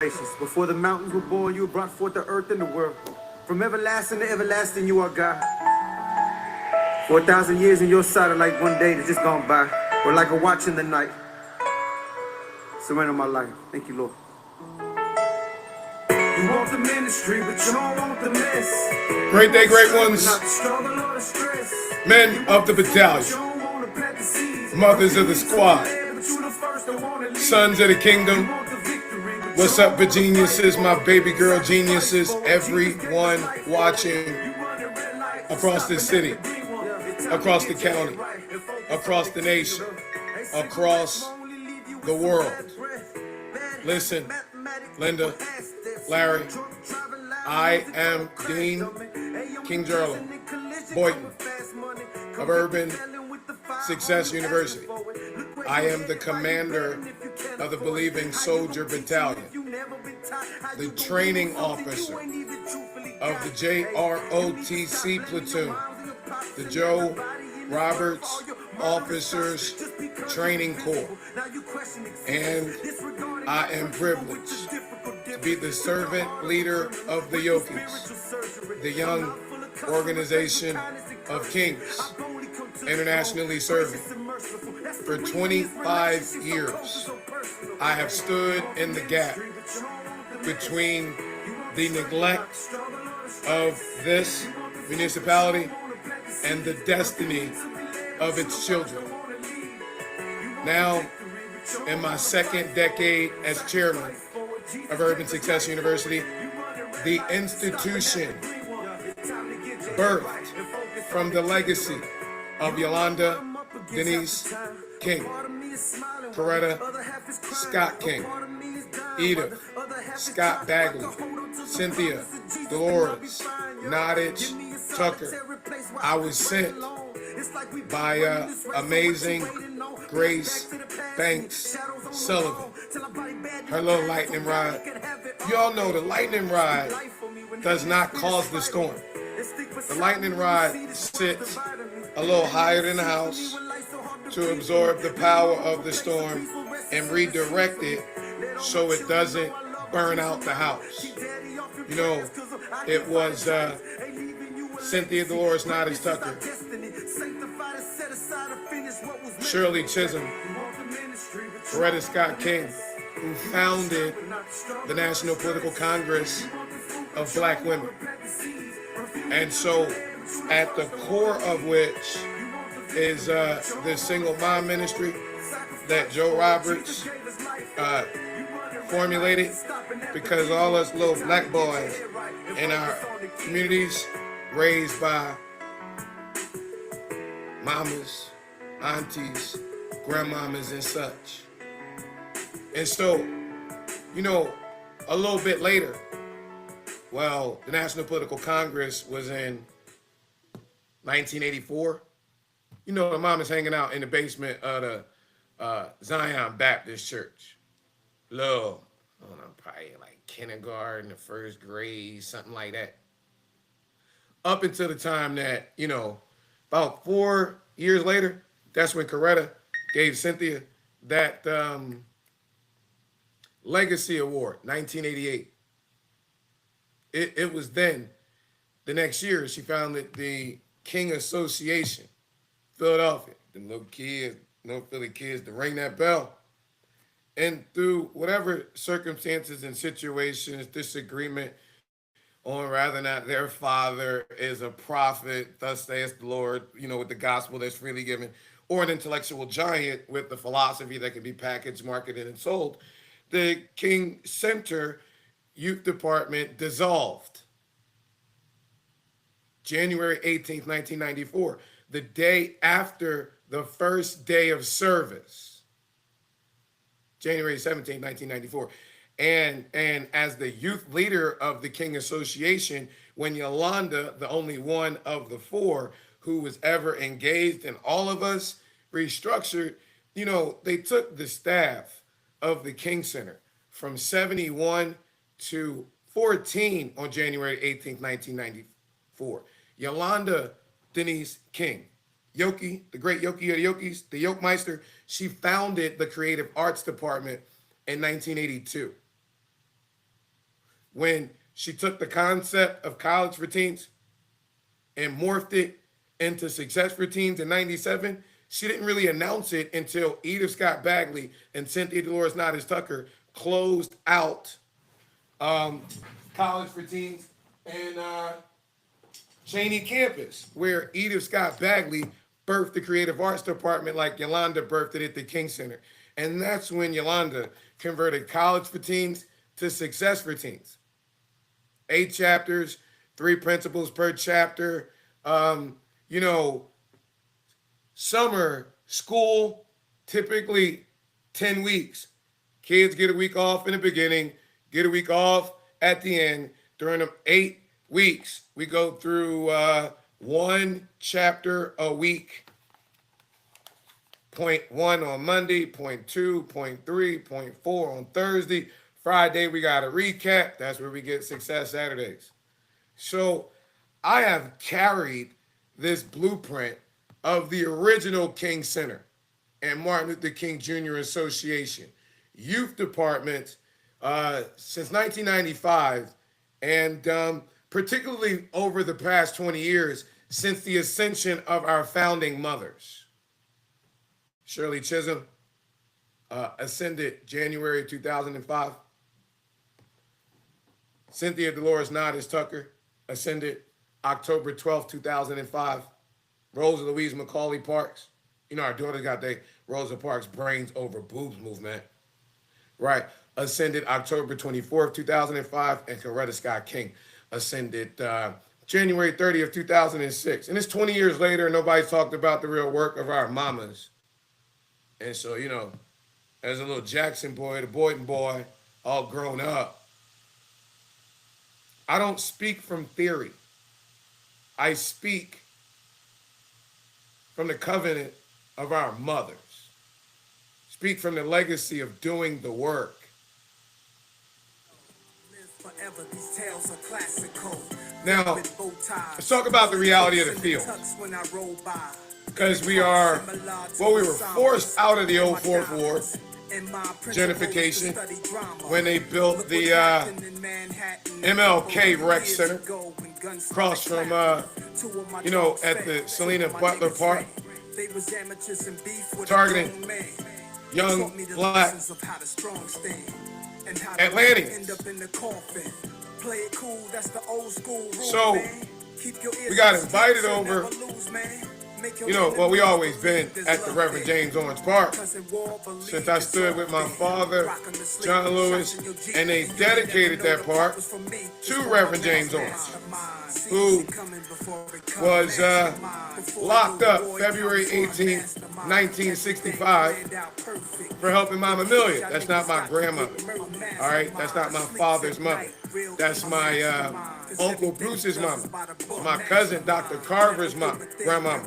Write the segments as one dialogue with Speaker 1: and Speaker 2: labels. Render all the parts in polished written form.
Speaker 1: Before the mountains were born, you brought forth the earth and the world. From everlasting to everlasting, you are God. 4,000 years in your sight are like one day that just gone by, or like a watch in the night. Surrender my life. Thank you, Lord. You want the ministry, but you don't want the mess.
Speaker 2: Great day, great ones. Men of the battalion, mothers of the squad, sons of the kingdom. What's up, Virginiuses, my baby girl geniuses, everyone watching across this city, across the county, across the nation, across the world. Listen, Linda, Larry, I am Dean King Jarlow Boyton of Urban Success University. I am the commander of the Believing Soldier Battalion, the training officer of the JROTC platoon, the Joe Roberts Officers Training Corps, and I am privileged to be the servant leader of the Yokis, the young organization of kings, internationally serving. For 25 years, I have stood in the gap between the neglect of this municipality and the destiny of its children. Now, in my second decade as chairman of Urban Success University, the institution birthed from the legacy of Yolanda Denise King, Coretta Scott King, Edith Scott Bagley, Cynthia Dolores Nottage Tucker. I was sent by amazing Grace Banks Sullivan, her little lightning rod. You all know the lightning rod does not cause the storm. The lightning rod sits a little higher than the house to absorb the power of the storm and redirect it so it doesn't burn out the house. You know, it was Cynthia Dolores Nottage Tucker, Shirley Chisholm, Coretta Scott King, who founded the National Political Congress of Black Women. And so at the core of which is the single mom ministry that Joe Roberts formulated, because all us little black boys in our communities raised by mamas, aunties, grandmamas, and such. And so, you know, a little bit later, well, the National Political Congress was in 1984. You know, the mom is hanging out in the basement of the Zion Baptist Church. Little, I don't know, probably like kindergarten or first grade, something like that. Up until the time that, you know, about 4 years later, that's when Coretta gave Cynthia that Legacy Award, 1988. It was then, the next year, she founded the King Association, Philadelphia. The little kids, no Philly kids, to ring that bell. And through whatever circumstances and situations, disagreement on whether or not their father is a prophet, thus saith the Lord, you know, with the gospel that's freely given, or an intellectual giant with the philosophy that can be packaged, marketed, and sold, the King Center Youth Department dissolved. January 18th, 1994, the day after the first day of service. January 17th, 1994. And as the youth leader of the King Association, when Yolanda, the only one of the four who was ever engaged in all of us, restructured, you know, they took the staff of the King Center from 71 to 14 on January 18th, 1994. Yolanda Denise King, Yoki, the great Yoki of the Yokis, the Yokemeister, she founded the Creative Arts Department in 1982. when she took the concept of college for teens and morphed it into success for teens in 97, she didn't really announce it until Edith Scott Bagley and Cynthia Dolores Nottis Tucker closed out college for teens and Cheney campus, where Edith Scott Bagley birthed the creative arts department like Yolanda birthed it at the King Center. And that's when Yolanda converted college for teens to success for teens. 8 chapters, 3 principals per chapter. Summer school, typically 10 weeks. Kids get a week off in the beginning, get a week off at the end. During the 8 weeks, we go through 1 chapter a week. Point 1 on Monday, point 2, point 3, point 4 on Thursday. Friday, we got a recap. That's where we get Success Saturdays. So I have carried this blueprint of the original King Center and Martin Luther King Jr. Association youth department since 1995, and particularly over the past 20 years since the ascension of our founding mothers. Shirley Chisholm ascended January 2005. Cynthia Dolores Nottis Tucker ascended October 12th, 2005. Rosa Louise Macaulay Parks, our daughter got the Rosa Parks Brains Over Boobs movement, right? Ascended October 24th, 2005, and Coretta Scott King ascended January 30th, 2006. And it's 20 years later, and nobody's talked about the real work of our mamas. And so, as a little Jackson boy, the Boynton boy, all grown up, I don't speak from theory. I speak from the covenant of our mothers. Speak from the legacy of doing the work. Now, let's talk about the reality of the field. Because we were forced out of the 04 war, gentrification, when they built the MLK Rec Center across from, at the Selena Butler Park, targeting young black Atlanteans. So we got invited over. We always been at the Reverend James Orange Park since I stood with my father, John Lewis, and they dedicated that park to Reverend James Orange, who was locked up February 18th, 1965 for helping Mama Amelia. That's not my grandmother, all right? That's not my father's mother. That's my Uncle Bruce's mama, my cousin Dr. Carver's mama, grandmama.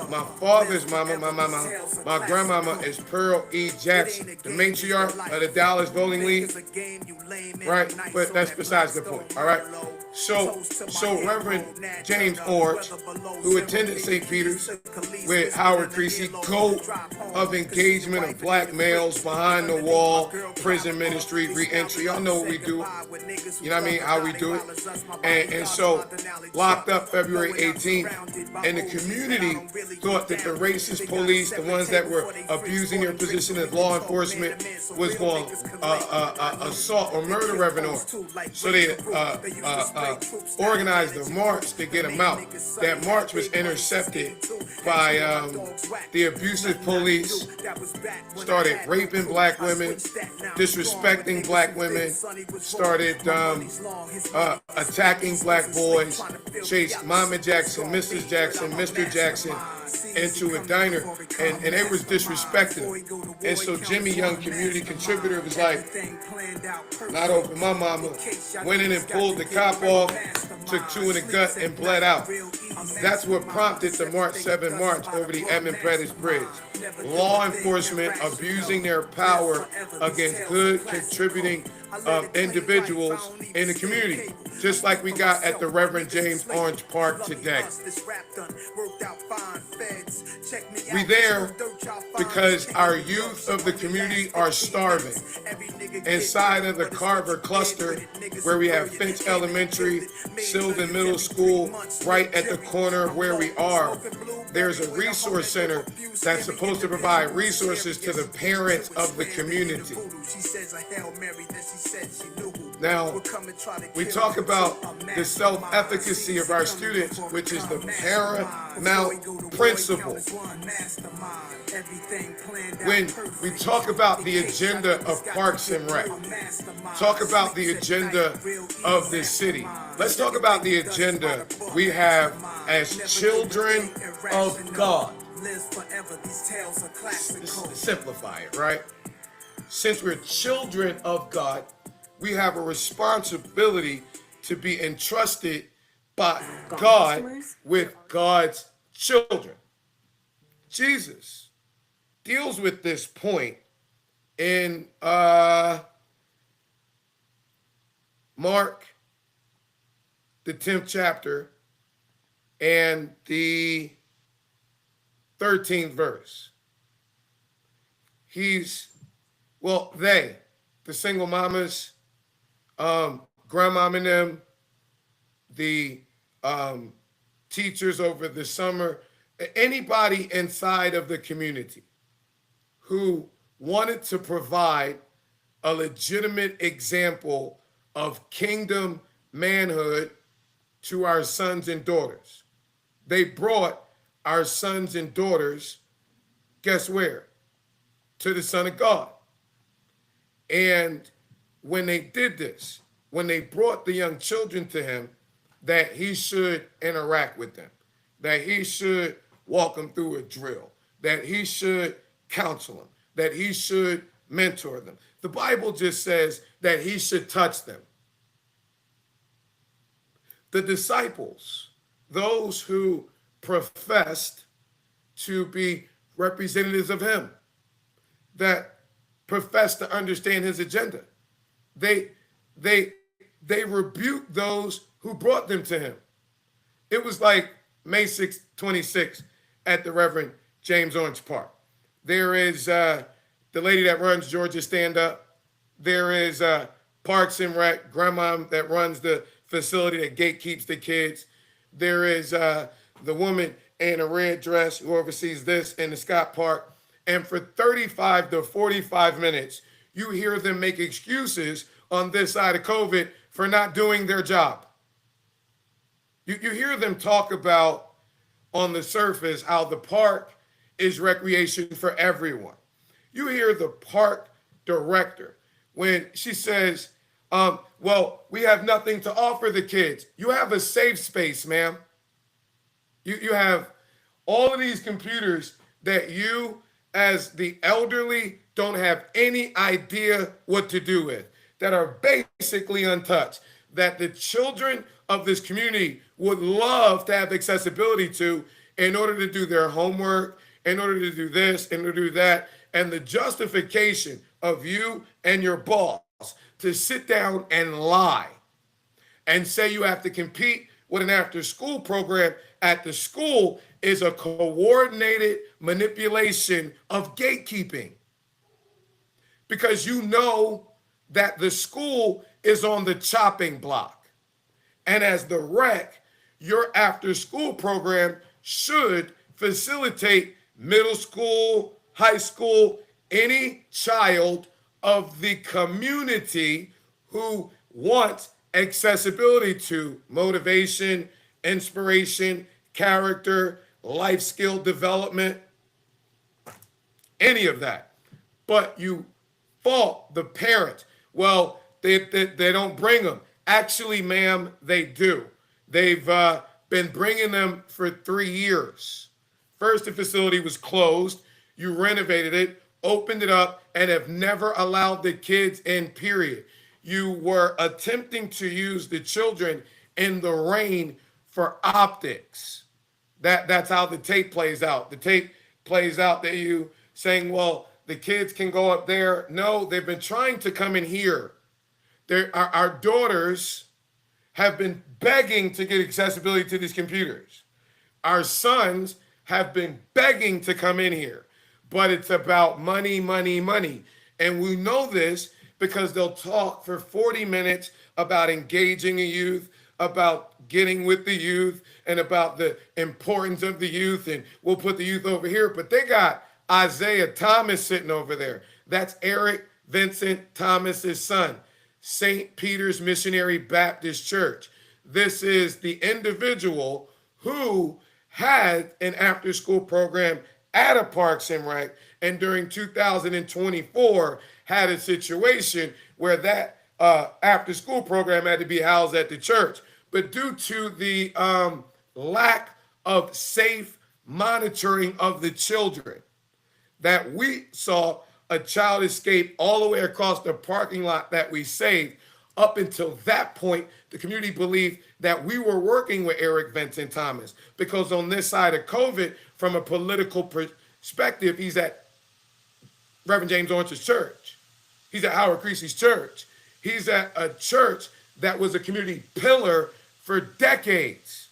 Speaker 2: My father's mama, my grandmama is Pearl E. Jackson, the matriarch of the Dallas Bowling League, right? But that's besides the point, all right? So Reverend James Orange, who attended St. Peter's with Howard Creasy, code of engagement of black males, behind the wall, prison ministry, re-entry. Y'all know what we do. You know what I mean? How we do it. And so locked up February 18th, and the community thought that the racist police, the ones that were abusing their position as law enforcement, was going to assault or murder Reverend Orange. So they organized a march to get him out. That march was intercepted by the abusive police, started raping black women, disrespecting black women, started attacking black boys, chased Mama Jackson, Mrs. Jackson, Mr. Jackson into a diner, and they was disrespecting him. And so Jimmy Young, community contributor, was like, not over my mama, went in and pulled the cop off, took 2 in the gut, and bled out. That's what prompted the March 7 march over the Edmund Pettus Bridge. Law enforcement abusing their power against good, contributing individuals in the community, just like we got at the Reverend James Orange Park today. We there because our youth of the community are starving. Inside of the Carver cluster, where we have Finch Elementary, Sylvan Middle School, right at the corner of where we are, there's a resource center that's supposed to provide resources to the parents of the community. Now, we talk about the self-efficacy of our students, which is the paramount principle. When we talk about the agenda of Parks and Rec, talk about the agenda of this city, let's talk about the agenda we have as children of God. Simplify it, right? Since we're children of God, we have a responsibility to be entrusted by God with God's children. Jesus deals with this point in Mark, the 10th chapter, and the 13th verse. The single mamas, grandmom and them, the teachers over the summer, anybody inside of the community who wanted to provide a legitimate example of kingdom manhood to our sons and daughters. They brought our sons and daughters, guess where? To the Son of God. And when they did this, when they brought the young children to him, that he should interact with them, that he should walk them through a drill, that he should counsel them, that he should mentor them. The Bible just says that he should touch them. The disciples, those who professed to be representatives of him, that professed to understand his agenda, they rebuked those who brought them to him. It was like May 6, 26 at the Reverend James Orange Park. There is the lady that runs Georgia Stand Up. There is Parks and Rec, grandma that runs the facility that gatekeeps the kids. There is the woman in a red dress who oversees this in the Scott Park. And for 35 to 45 minutes, you hear them make excuses on this side of COVID for not doing their job. You hear them talk about on the surface how the park is recreation for everyone. You hear the park director when she says, well, we have nothing to offer the kids. You have a safe space, ma'am. You have all of these computers that you, as the elderly, don't have any idea what to do with, that are basically untouched, that the children of this community would love to have accessibility to in order to do their homework, in order to do this, in order to do that. And the justification of you and your boss to sit down and lie and say you have to compete with an after-school program at the school is a coordinated manipulation of gatekeeping. Because you know that the school is on the chopping block. And as the rec, your after-school program should facilitate middle school, high school, any child of the community who wants accessibility to motivation, inspiration, character, life skill development, any of that. But you fault the parent. Well, they don't bring them. Actually, ma'am, they do. They've been bringing them for 3 years. First, the facility was closed. You renovated it, opened it up, and have never allowed the kids in, period. You were attempting to use the children in the rain for optics. That's how the tape plays out. The tape plays out that you saying, well, the kids can go up there. No, they've been trying to come in here. Our daughters have been begging to get accessibility to these computers. Our sons have been begging to come in here. But it's about money, money, money. And we know this because they'll talk for 40 minutes about engaging a youth, about getting with the youth, and about the importance of the youth, and we'll put the youth over here. But they got Isaiah Thomas sitting over there. That's Eric Vincent Thomas's son, St. Peter's Missionary Baptist Church. This is the individual who had an after-school program at a Parks and Rec, and during 2024 had a situation where that after-school program had to be housed at the church. But due to the lack of safe monitoring of the children, that we saw a child escape all the way across the parking lot that we saved. Up until that point, the community believed that we were working with Eric Vincent Thomas, because on this side of COVID, from a political perspective, he's at Reverend James Orange's church. He's at Howard Creasy's church. He's at a church that was a community pillar for decades,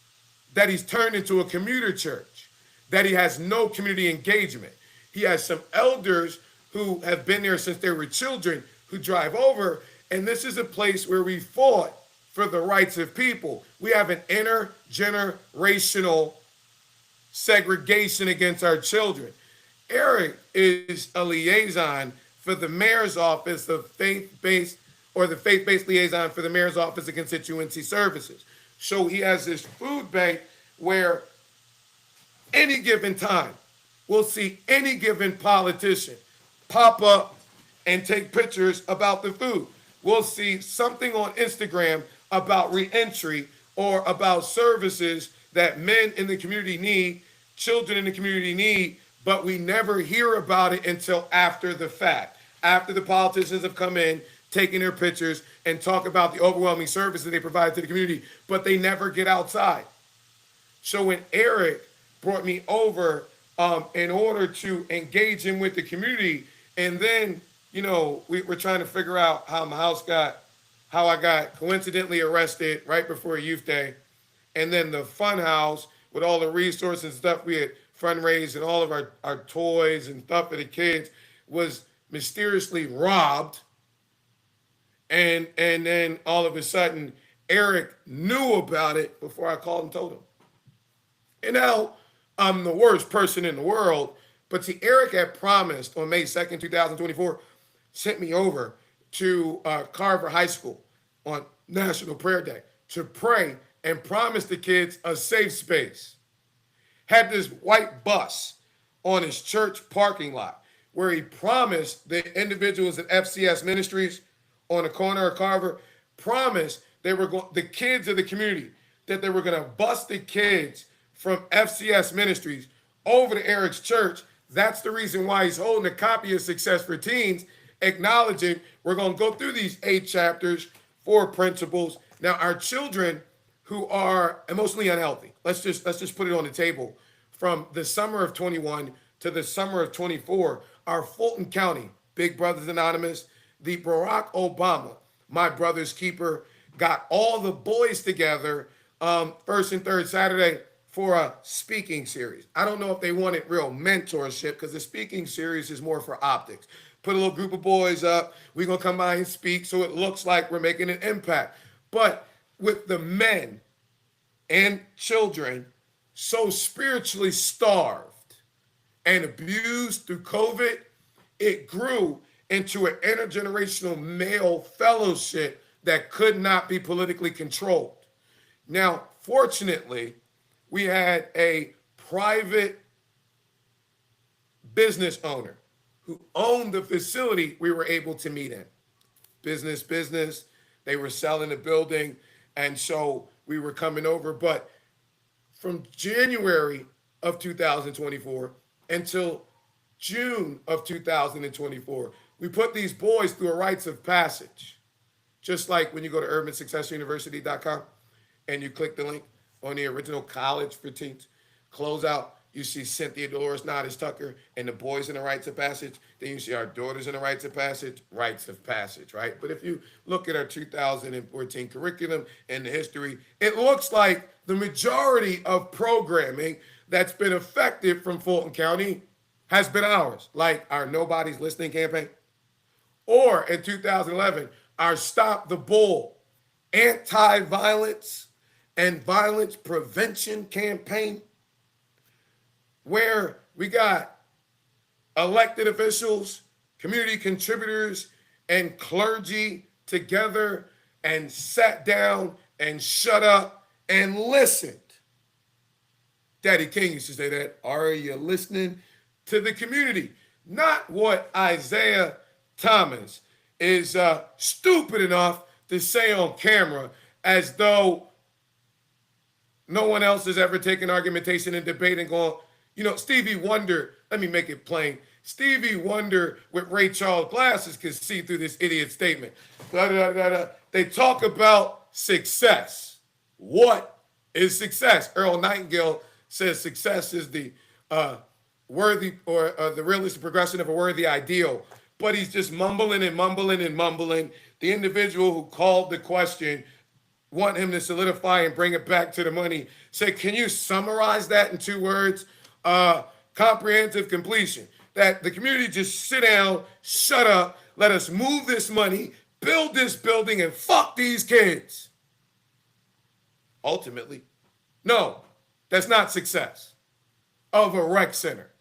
Speaker 2: that he's turned into a commuter church, that he has no community engagement. He has some elders who have been there since they were children who drive over, and this is a place where we fought for the rights of people. We have an intergenerational segregation against our children. Eric is a liaison for the mayor's office of faith-based, or the faith-based liaison for the mayor's office of constituency services. So he has this food bank where any given time, we'll see any given politician pop up and take pictures about the food. We'll see something on Instagram about reentry or about services that men in the community need, children in the community need, but we never hear about it until after the fact, after the politicians have come in, taking their pictures and talk about the overwhelming services they provide to the community, but they never get outside. So when Eric brought me over in order to engage him with the community, and then, you know, we're trying to figure out how I got coincidentally arrested right before Youth Day, and then the fun house with all the resources and stuff we had fundraised and all of our toys and stuff for the kids was mysteriously robbed. And then all of a sudden, Eric knew about it before I called and told him. And now I'm the worst person in the world. But see, Eric had promised on May 2nd, 2024, sent me over to Carver High School on National Prayer Day to pray and promise the kids a safe space. Had this white bus on his church parking lot where he promised the individuals at FCS Ministries on the corner of Carver, promised they were going, the kids of the community, that they were going to bus the kids from FCS Ministries over to Eric's church. That's the reason why he's holding a copy of Success for Teens, acknowledging we're going to go through these 8 chapters, 4 principles. Now, our children who are emotionally unhealthy, let's just put it on the table. From the summer of 21 to the summer of 24, our Fulton County Big Brothers Anonymous, the Barack Obama, My Brother's Keeper, got all the boys together first and third Saturday for a speaking series. I don't know if they wanted real mentorship, because the speaking series is more for optics. Put a little group of boys up, we're going to come by and speak so it looks like we're making an impact. But with the men and children so spiritually starved and abused through COVID, it grew into an intergenerational male fellowship that could not be politically controlled. Now, fortunately, we had a private business owner who owned the facility we were able to meet in. Business. They were selling the building, and so we were coming over. But from January of 2024 until June of 2024, we put these boys through a rites of passage. Just like when you go to urbansuccessuniversity.com and you click the link on the original College for Teens, close out, you see Cynthia Dolores Nottis Tucker and the boys in the rites of passage. Then you see our daughters in the rites of passage, right? But if you look at our 2014 curriculum and the history, it looks like the majority of programming that's been effective from Fulton County has been ours, like our Nobody's Listening campaign, Or in 2011, our Stop the Bull anti-violence and violence prevention campaign, where we got elected officials, community contributors, and clergy together and sat down and shut up and listened. Daddy King used to say that. Are you listening to the community? Not what Isaiah Thomas is stupid enough to say on camera, as though no one else has ever taken argumentation and debate and gone, Stevie Wonder, let me make it plain. Stevie Wonder with Ray Charles glasses can see through this idiot statement. They talk about success. What is success? Earl Nightingale says success is the worthy or the realistic progression of a worthy ideal. But he's just mumbling and mumbling and mumbling. The individual who called the question want him to solidify and bring it back to the money. Say, can you summarize that in 2 words? Comprehensive completion. That the community just sit down, shut up, let us move this money, build this building, and fuck these kids. Ultimately, no, that's not success of a rec center,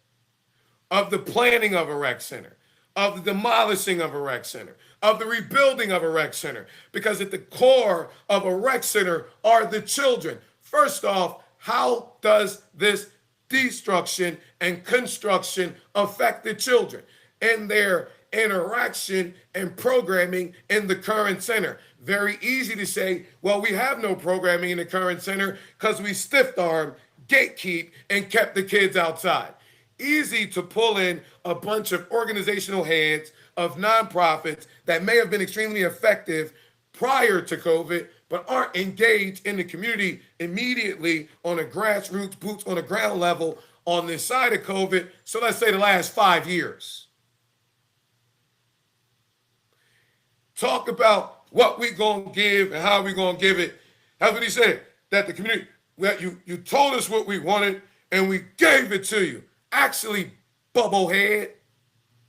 Speaker 2: of the planning of a rec center, of the demolishing of a rec center, of the rebuilding of a rec center, because at the core of a rec center are the children. First off, how does this destruction and construction affect the children and their interaction and programming in the current center? Very easy to say, well, we have no programming in the current center because we stiff-armed, gatekeep, and kept the kids outside. Easy to pull in a bunch of organizational heads of nonprofits that may have been extremely effective prior to COVID, but aren't engaged in the community immediately on a grassroots, boots on the ground level on this side of COVID. So let's say the last 5 years. Talk about what we gonna give and how we gonna give it. That's what he said, that the community, well, you told us what we wanted and we gave it to you. Actually, bubblehead,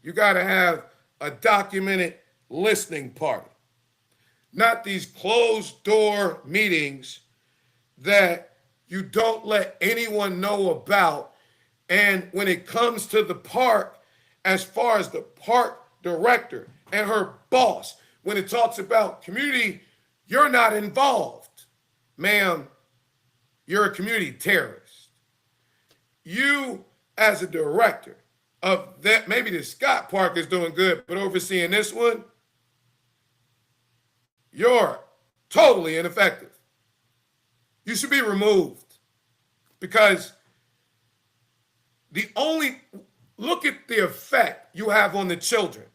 Speaker 2: you gotta have a documented listening party. Not these closed door meetings that you don't let anyone know about. And when it comes to the park, as far as the park director and her boss, when it talks about community, you're not involved. Ma'am, you're a community terrorist. You, as a director of that, maybe the Scott Park is doing good, but overseeing this one, you're totally ineffective. You should be removed, because look at the effect you have on the children.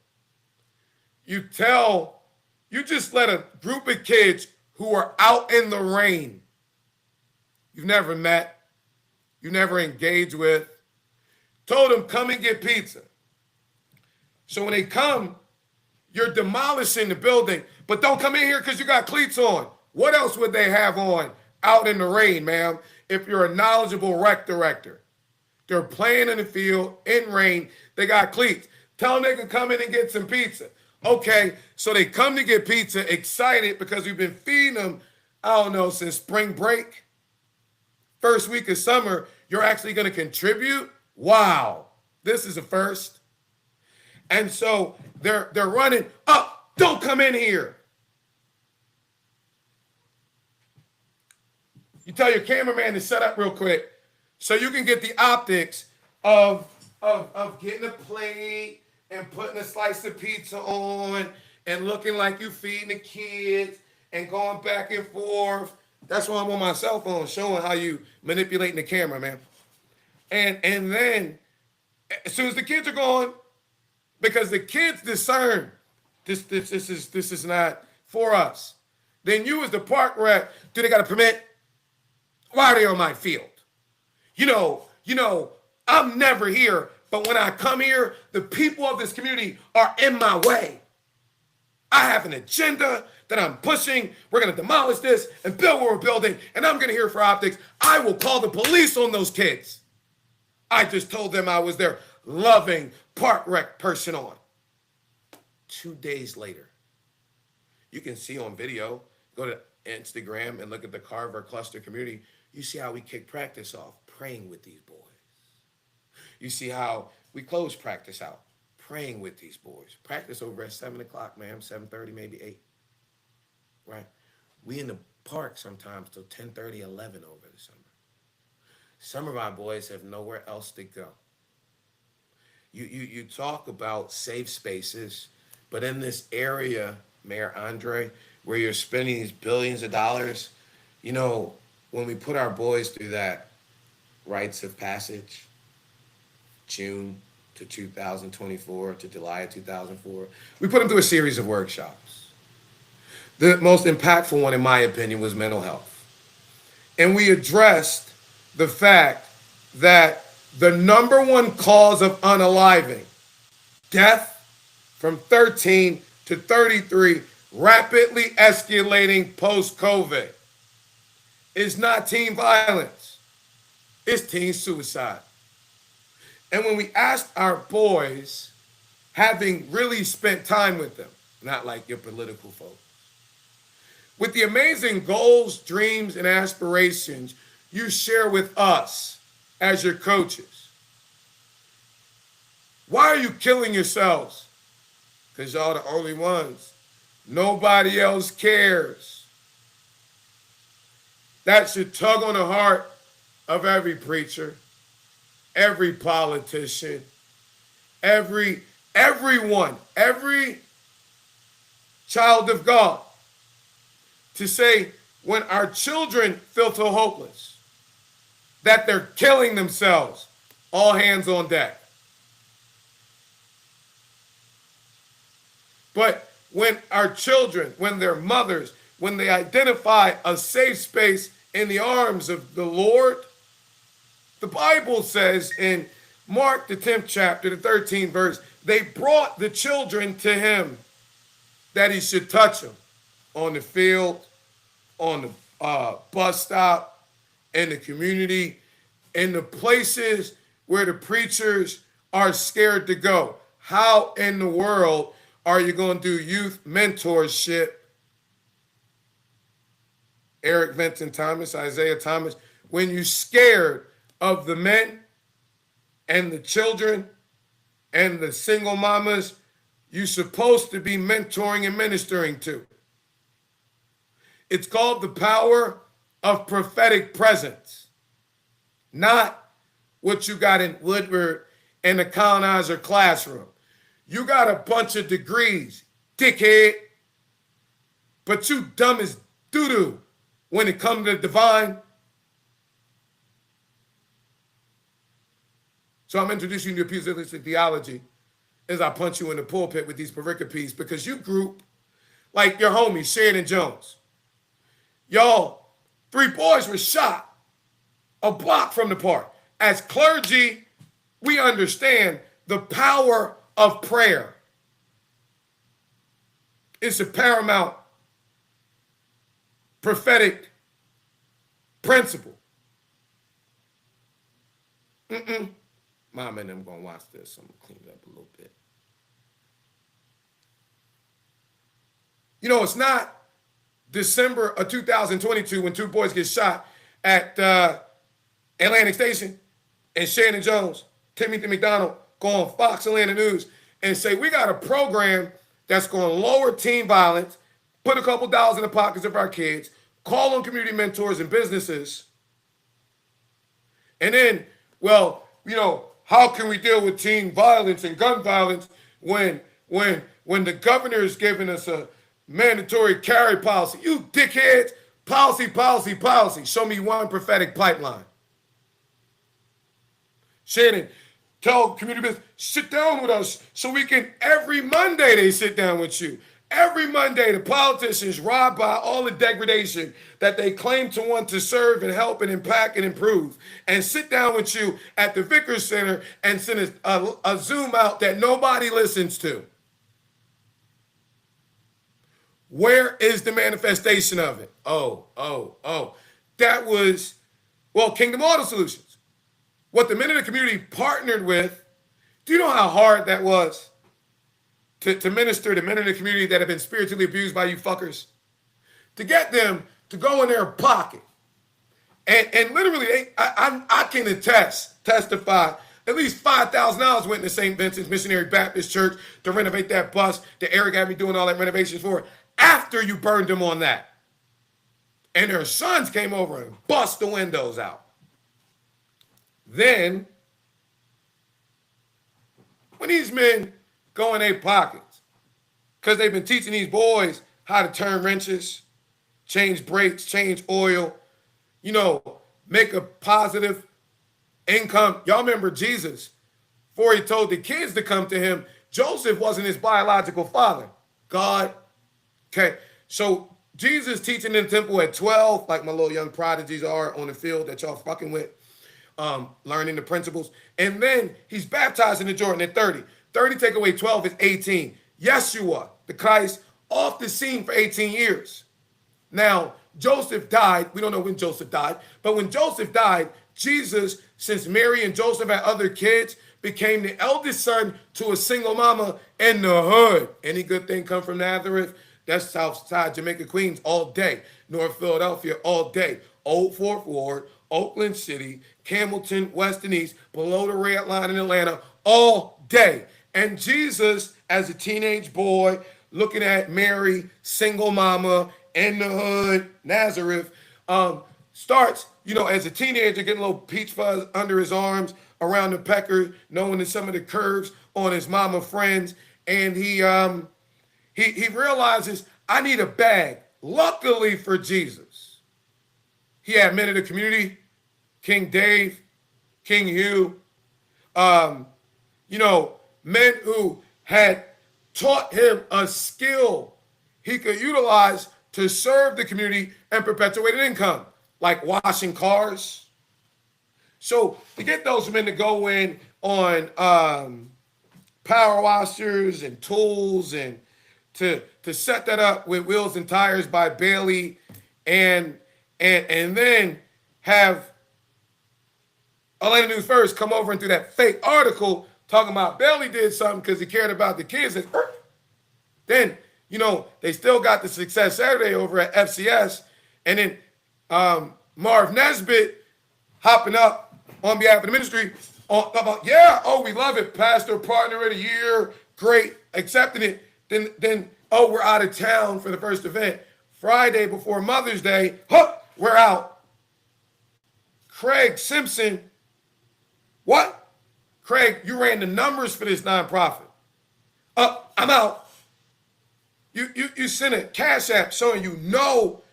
Speaker 2: You just let a group of kids who are out in the rain, you've never met, you never engaged with, told them, come and get pizza. So when they come, you're demolishing the building, but don't come in here because you got cleats on. What else would they have on out in the rain, ma'am, if you're a knowledgeable rec director? They're playing in the field in rain. They got cleats. Tell them they can come in and get some pizza. Okay, so they come to get pizza excited because we've been feeding them, I don't know, since spring break. First week of summer, you're actually going to contribute? Wow, this is a first. And so they're running up. Don't come in here. You tell your cameraman to set up real quick so you can get the optics of getting a plate and putting a slice of pizza on and looking like you feeding the kids and going back and forth. That's why I'm on my cell phone showing how you manipulating the camera, man. And then as soon as the kids are gone, because the kids discern this is not for us, then you as the park rep, do they got a permit? Why are they on my field? You know, I'm never here, but when I come here, the people of this community are in my way. I have an agenda that I'm pushing. We're going to demolish this and build what we're building, and I'm going to hear for optics. I will call the police on those kids. I just told them I was their loving park rec person on.
Speaker 3: 2 days later, you can see on video, go to Instagram and look at the Carver Cluster community. You see how we kick practice off, praying with these boys. You see how we close practice out, praying with these boys. Practice over at 7 o'clock, ma'am, 7:30, maybe 8, right? We in the park sometimes till 10:30, 11 over the summer. Some of our boys have nowhere else to go. You talk about safe spaces, but in this area, Mayor Andre, where you're spending these billions of dollars, when we put our boys through that rites of passage, June to 2024 to July of 2004, we put them through a series of workshops. The most impactful one, in my opinion, was mental health. And we addressed the fact that the number one cause of unaliving, death from 13 to 33, rapidly escalating post-COVID, is not teen violence, it's teen suicide. And when we asked our boys, having really spent time with them, not like your political folks, with the amazing goals, dreams, and aspirations you share with us as your coaches, why are you killing yourselves? Because y'all the only ones. Nobody else cares. That should tug on the heart of every preacher, every politician, everyone, every child of God, to say when our children feel so hopeless that they're killing themselves, all hands on deck. But when our children, when their mothers, when they identify a safe space in the arms of the Lord, the Bible says in Mark, the 10th chapter, the 13th verse, they brought the children to him that he should touch them on the field, on the bus stop, in the community, in the places where the preachers are scared to go. How in the world are you going to do youth mentorship? Eric Vincent Thomas, Isaiah Thomas, when you're scared of the men and the children and the single mamas you're supposed to be mentoring and ministering to. It's called the power of prophetic presence, not what you got in Woodward in the colonizer classroom. You got a bunch of degrees, dickhead, but you dumb as doo-doo when it comes to the divine. So I'm introducing you to pugilistic theology as I punch you in the pulpit with these pericopes, because you group like your homies, Shannon Jones. Y'all, 3 boys were shot a block from the park. As clergy, we understand the power of prayer. It's a paramount prophetic principle. Mom and them gonna watch this, so I'm gonna clean it up a little bit. It's not December of 2022 when 2 boys get shot at Atlantic Station and Shannon Jones, Timothy McDonald go on Fox Atlanta News and say, we got a program that's going to lower teen violence, put a couple dollars in the pockets of our kids, call on community mentors and businesses. And then, how can we deal with teen violence and gun violence when the governor is giving us a mandatory carry policy? You dickheads, policy. Show me one prophetic pipeline. Shannon, tell community business, sit down with us so we can, every Monday they sit down with you. Every Monday, the politicians robbed by all the degradation that they claim to want to serve and help and impact and improve, and sit down with you at the Vickers Center and send a Zoom out that nobody listens to. Where is the manifestation of it? That was, Kingdom Auto Solutions. What the men in the community partnered with, do you know how hard that was?
Speaker 2: to minister to men in the community that have been spiritually abused by you fuckers, to get them to go in their pocket. And literally, I can testify, at least $5,000 went into St. Vincent's Missionary Baptist Church to renovate that bus that Eric had me doing all that renovations for, after you burned them on that. And their sons came over and bust the windows out. Then, when these men go in their pockets, because they've been teaching these boys how to turn wrenches, change brakes, change oil, you know, make a positive income. Y'all remember Jesus, before he told the kids to come to him, Joseph wasn't his biological father. God. Okay, so Jesus teaching in the temple at 12, like my little young prodigies are on the field that y'all fucking with, learning the principles. And then he's baptized in the Jordan at 30. 30 take away 12 is 18. Yeshua, the Christ, off the scene for 18 years. Now, Joseph died. We don't know when Joseph died. But when Joseph died, Jesus, since Mary and Joseph had other kids, became the eldest son to a single mama in the hood. Any good thing come from Nazareth? That's South Side, Jamaica, Queens, all day. North Philadelphia, all day. Old Fourth Ward, Oakland City, Campbellton, West and East, below the red line in Atlanta, all day. And Jesus, as a teenage boy, looking at Mary, single mama, in the hood, Nazareth, starts, you know, as a teenager, getting a little peach fuzz under his arms, around the pecker, knowing that some of the curves on his mama friends, and he realizes, I need a bag. Luckily for Jesus, he had men in the community, King Dave, King Hugh, you know, men who had taught him a skill he could utilize to serve the community and perpetuate an income, like washing cars. So to get those men to go in on power washers and tools, and to set that up with Wheels and Tires by Bailey, and then have Atlanta News First come over and do that fake article talking about Bailey did something because he cared about the kids. Then, you know, they still got the Success Saturday over at FCS. And then Marv Nesbitt hopping up on behalf of the ministry about, yeah, oh, we love it. Pastor, partner of the year, great, accepting it. Then oh, we're out of town for the first event. Friday before Mother's Day, we're out. Craig Simpson, what? Craig, you ran the numbers for this nonprofit. I'm out. You sent a Cash App showing you know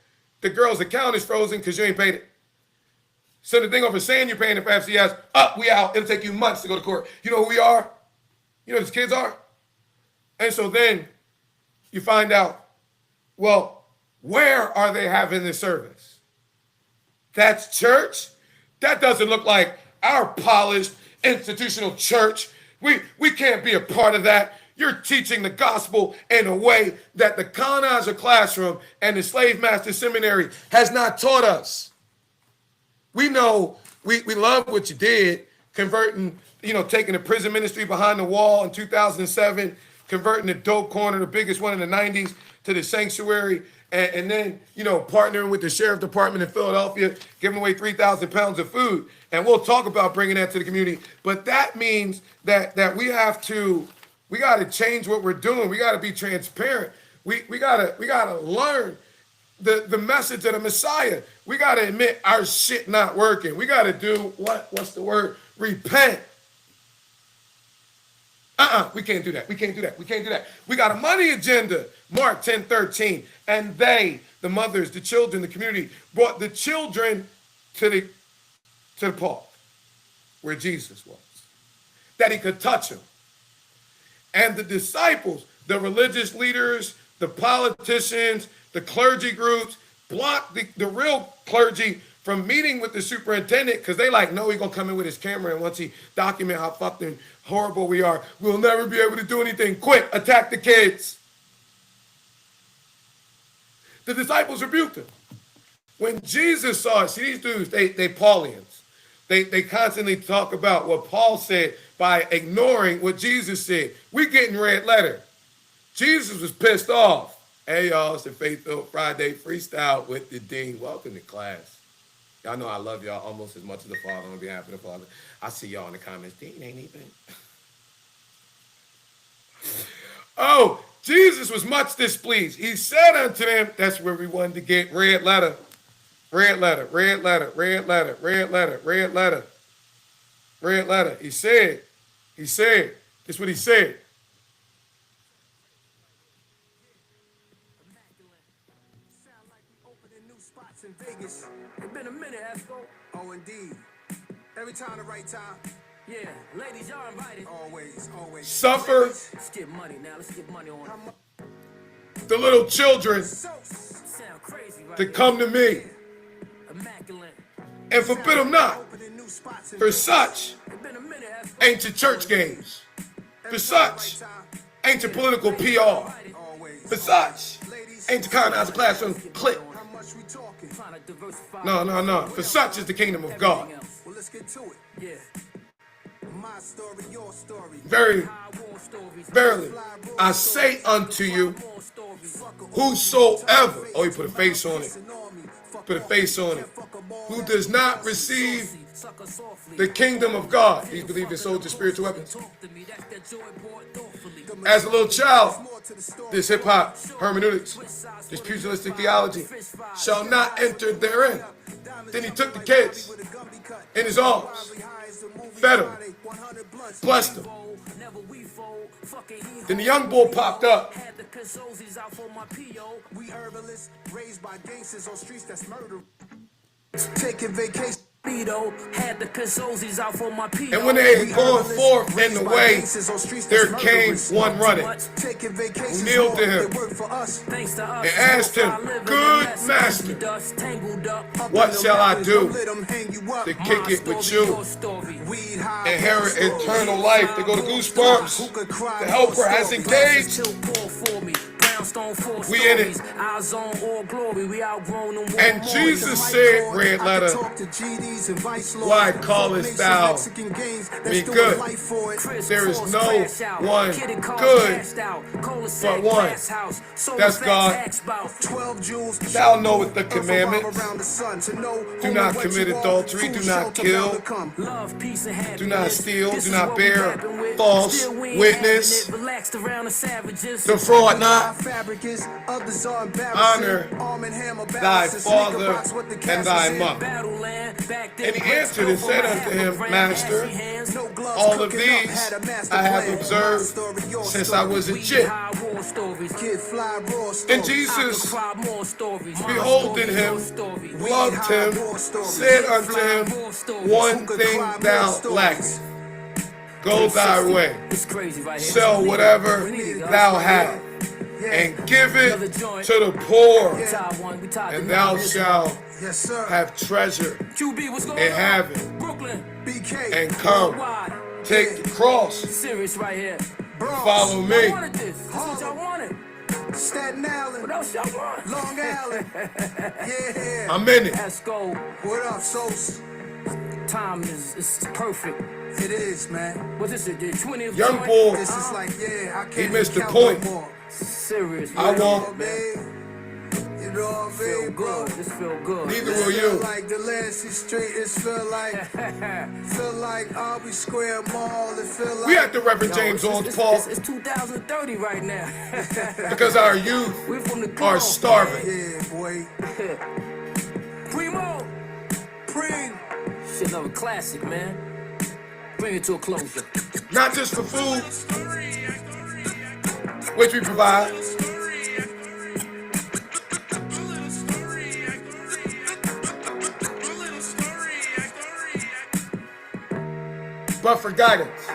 Speaker 2: the girl's account is frozen because you ain't paid it. Send the thing over saying you're paying it for FCS. We out. It'll take you months to go to court. You know who we are? You know who these kids are? And so then you find out, well, where are they having this service? That's church? That doesn't look like our polished institutional church. We can't be a part of that. You're teaching the gospel in a way that the colonizer classroom and the slave master seminary has not taught us. We know, we love what you did, converting, you know, taking the prison ministry behind the wall in 2007, converting the dope corner, the biggest one in the 90s, to the sanctuary, and then, you know, partnering with the sheriff department in Philadelphia, giving away 3,000 pounds of food. And we'll talk about bringing that to the community. But that means that we got to change what we're doing. We got to be transparent. We got to learn the message of the Messiah. We got to admit our shit not working. We got to do what's the word? Repent. We can't do that. We can't do that. We can't do that. We got a money agenda. Mark 10:13. And they, the mothers, the children, the community, brought the children to the park where Jesus was, that he could touch them. And the disciples, the religious leaders, the politicians, the clergy groups, blocked the real clergy from meeting with the superintendent because they like, no, he's going to come in with his camera, and once he document how fucking horrible we are, we'll never be able to do anything. Quick, attack the kids. The disciples rebuked him. When Jesus saw it, see these dudes, they Paulians. They constantly talk about what Paul said by ignoring what Jesus said. We're getting red letter. Jesus was pissed off. Hey, y'all, it's the Faith-Filled Friday Freestyle with the Dean. Welcome to class. Y'all know I love y'all almost as much as the Father on behalf of the Father. I see y'all in the comments. Dean ain't anything. Oh, Jesus was much displeased. He said unto them, that's where we wanted to get red letter. Red letter, red letter, red letter, red letter, red letter, red letter. He said, this is what he said.
Speaker 1: In Vegas. It's been a minute, Esco. Oh, indeed. Every time the right time. Yeah, ladies, y'all invited. Always, always.
Speaker 2: Suffer.
Speaker 1: Let's get money now. Let's get money on.
Speaker 2: The little children
Speaker 1: Sound crazy, right?
Speaker 2: to come to me
Speaker 1: Immaculate.
Speaker 2: and forbid them not.
Speaker 1: Opening new spots in
Speaker 2: For
Speaker 1: Vegas.
Speaker 2: such
Speaker 1: It's been a minute, Esco.
Speaker 2: ain't your church games. For such ain't your political PR.
Speaker 1: Always.
Speaker 2: For such ain't your colonizer classroom click.
Speaker 1: How much we talking? Trying to diversify.
Speaker 2: No. For such is the kingdom of God.
Speaker 1: Well, let's get to it. Yeah. My story, your story.
Speaker 2: Verily, I say unto you, whosoever, oh, he put a face on it, put a face on it, who does not receive the kingdom of God, these believe in soldiers, spiritual weapons. As a little child, this hip-hop hermeneutics, this pugilistic theology, shall not enter therein. Then he took the kids in his arms, fed them, blessed them. Then the young bull popped up.
Speaker 1: We herbalists raised by gangsters on streets that's murder. Taking vacation. Had the Kazozis out for my PO.
Speaker 2: And when they had gone forth in the way, there came one running, who kneeled to him and asked him, Good master, what shall I do to kick it with you? Inherit eternal life. To go to Goosebumps. The helper has engaged. We in it. And Jesus said, red letter, why callest thou me good? There is no one good but one. That's God. Thou knowest the commandments. Do not commit adultery. Do not kill. Do not steal. Do not bear false witness. Defraud not. Honor thy father and thy mother. And he answered and said unto him, Master, all of these I have observed since I was a chick. And Jesus, beholding him, loved him, said unto him, one thing thou lackest. Go thy way, sell whatever thou hast, and give it to the poor, and thou shalt have treasure in heaven. And come, take the cross, follow me.
Speaker 1: Staten Island. What else y'all want? Long Island. Yeah.
Speaker 2: I'm in it.
Speaker 1: Let's go. What up, Sos? Time is perfect. It is, man. What is it? The 20th
Speaker 2: Young
Speaker 1: joint?
Speaker 2: boy,
Speaker 1: This is like, yeah, I can't
Speaker 2: he missed the
Speaker 1: count
Speaker 2: point.
Speaker 1: no more. Serious.
Speaker 2: I
Speaker 1: You know
Speaker 2: won't.
Speaker 1: what I mean? You know what I mean,
Speaker 4: Feel
Speaker 1: bro?
Speaker 4: good. This feel good.
Speaker 2: Neither
Speaker 1: This
Speaker 2: will
Speaker 1: feel
Speaker 2: you.
Speaker 1: like Delancey Street. It feel like Aubrey Square Mall. It feel like
Speaker 2: We at the Reverend
Speaker 4: Yo,
Speaker 2: James
Speaker 4: it's-
Speaker 2: Owens Paul
Speaker 4: It's 2030 right now.
Speaker 2: because our youth
Speaker 4: We're from the
Speaker 2: are
Speaker 4: club.
Speaker 2: starving.
Speaker 1: yeah, boy.
Speaker 4: Primo.
Speaker 1: Pring.
Speaker 4: Shit, another classic, man. Bring it to a closure.
Speaker 2: Not just for food, which we provide, but for guidance.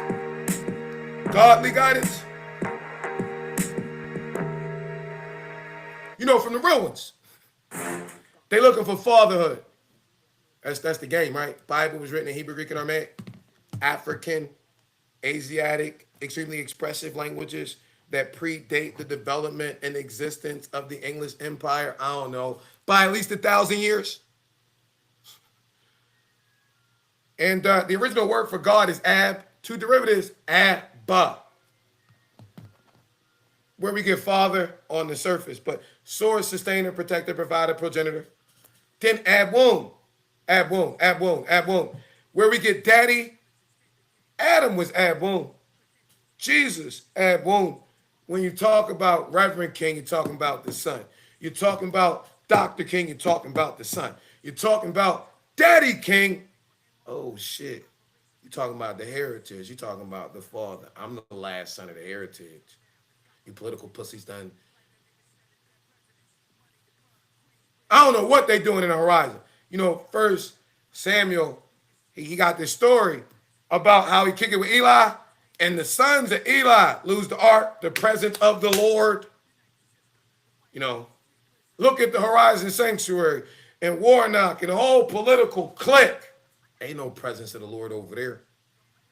Speaker 2: Godly guidance. You know, from the real ones. They looking for fatherhood. That's the game, right? Bible was written in Hebrew, Greek, and Aramaic. African, Asiatic, extremely expressive languages that predate the development and existence of the English Empire, I don't know, by at least 1,000 years. And the original word for God is Ab, two derivatives, Abba. where we get father on the surface, but source, sustainer, protector, provider, progenitor. Then add womb, add womb, add womb, add womb. Where we get daddy, Adam was add womb. Jesus, add womb. When you talk about Reverend King, you're talking about the son. You're talking about Dr. King, you're talking about the son. You're talking about Daddy King. Oh, shit. You're talking about the heritage. You're talking about the father. I'm the last son of the heritage. You political pussies done. I don't know what they doing in the horizon. You know, first, Samuel, he got this story about how he kicked it with Eli, and the sons of Eli lose the ark, the presence of the Lord. You know, look at the Horizon Sanctuary and Warnock and the whole political clique. Ain't no presence of the Lord over there.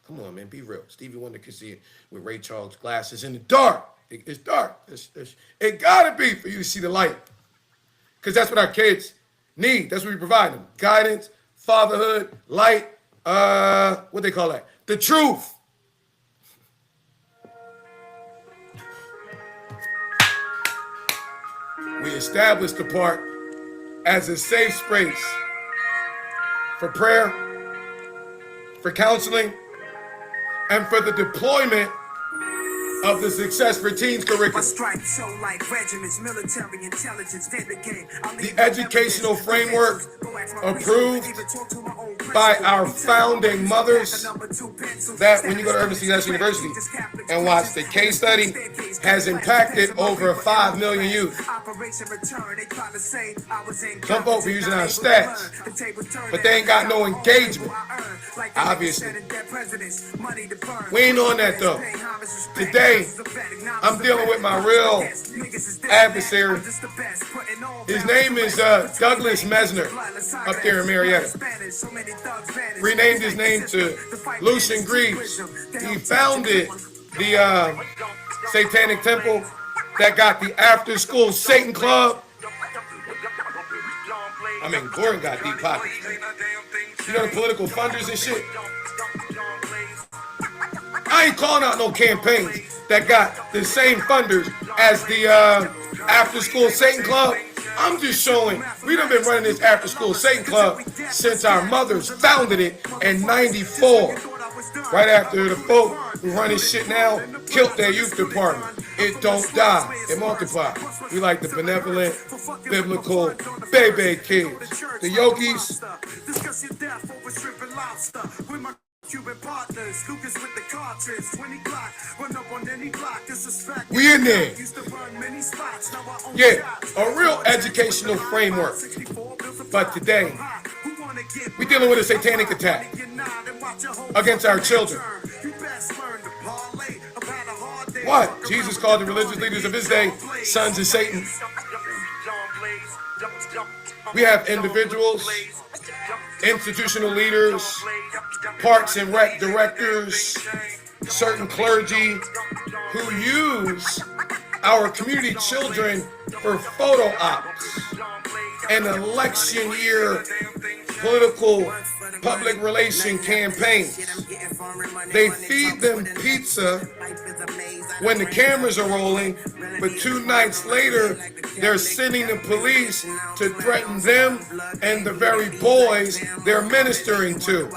Speaker 2: Come on, man, be real. Stevie Wonder could see it with Ray Charles glasses in the dark. It's dark. It gotta be for you to see the light. Because that's what our kids need. That's what we provide them. Guidance, fatherhood, light, what they call that? The truth. We established the park as a safe space for prayer, for counseling, and for the deployment of the Success for Teens curriculum. The educational framework approved by our founding mothers that when you go to Urban Success University and watch the case study has impacted over 5 million youth. Some folks are using our stats, but they ain't got no engagement. Obviously. We ain't on that though. Today, I'm dealing with my real adversary. His name is Douglas Mesner up there in Marietta. Renamed his name to Lucian Greaves. He founded the Satanic Temple that got the After School Satan Club. I mean, Gordon got deep pockets. You know the political funders and shit? I ain't calling out no campaigns that got the same funders as the After School Satan Club. I'm just showing we done been running this After School Satan Club since our mothers founded it in '94. Right after the folk who run this shit now killed their youth department. It don't die, it multiplies. We like the benevolent, biblical, baby kids. The yogis. We in there. Yeah, a real educational framework. But today, we dealing with a satanic attack against our children. What? Jesus called the religious leaders of his day sons of Satan. We have individuals, institutional leaders, parks and rec directors, certain clergy who use our community children for photo ops and election year political public relation campaigns. They feed them pizza when the cameras are rolling, but 2 nights later, they're sending the police to threaten them and the very boys they're ministering to.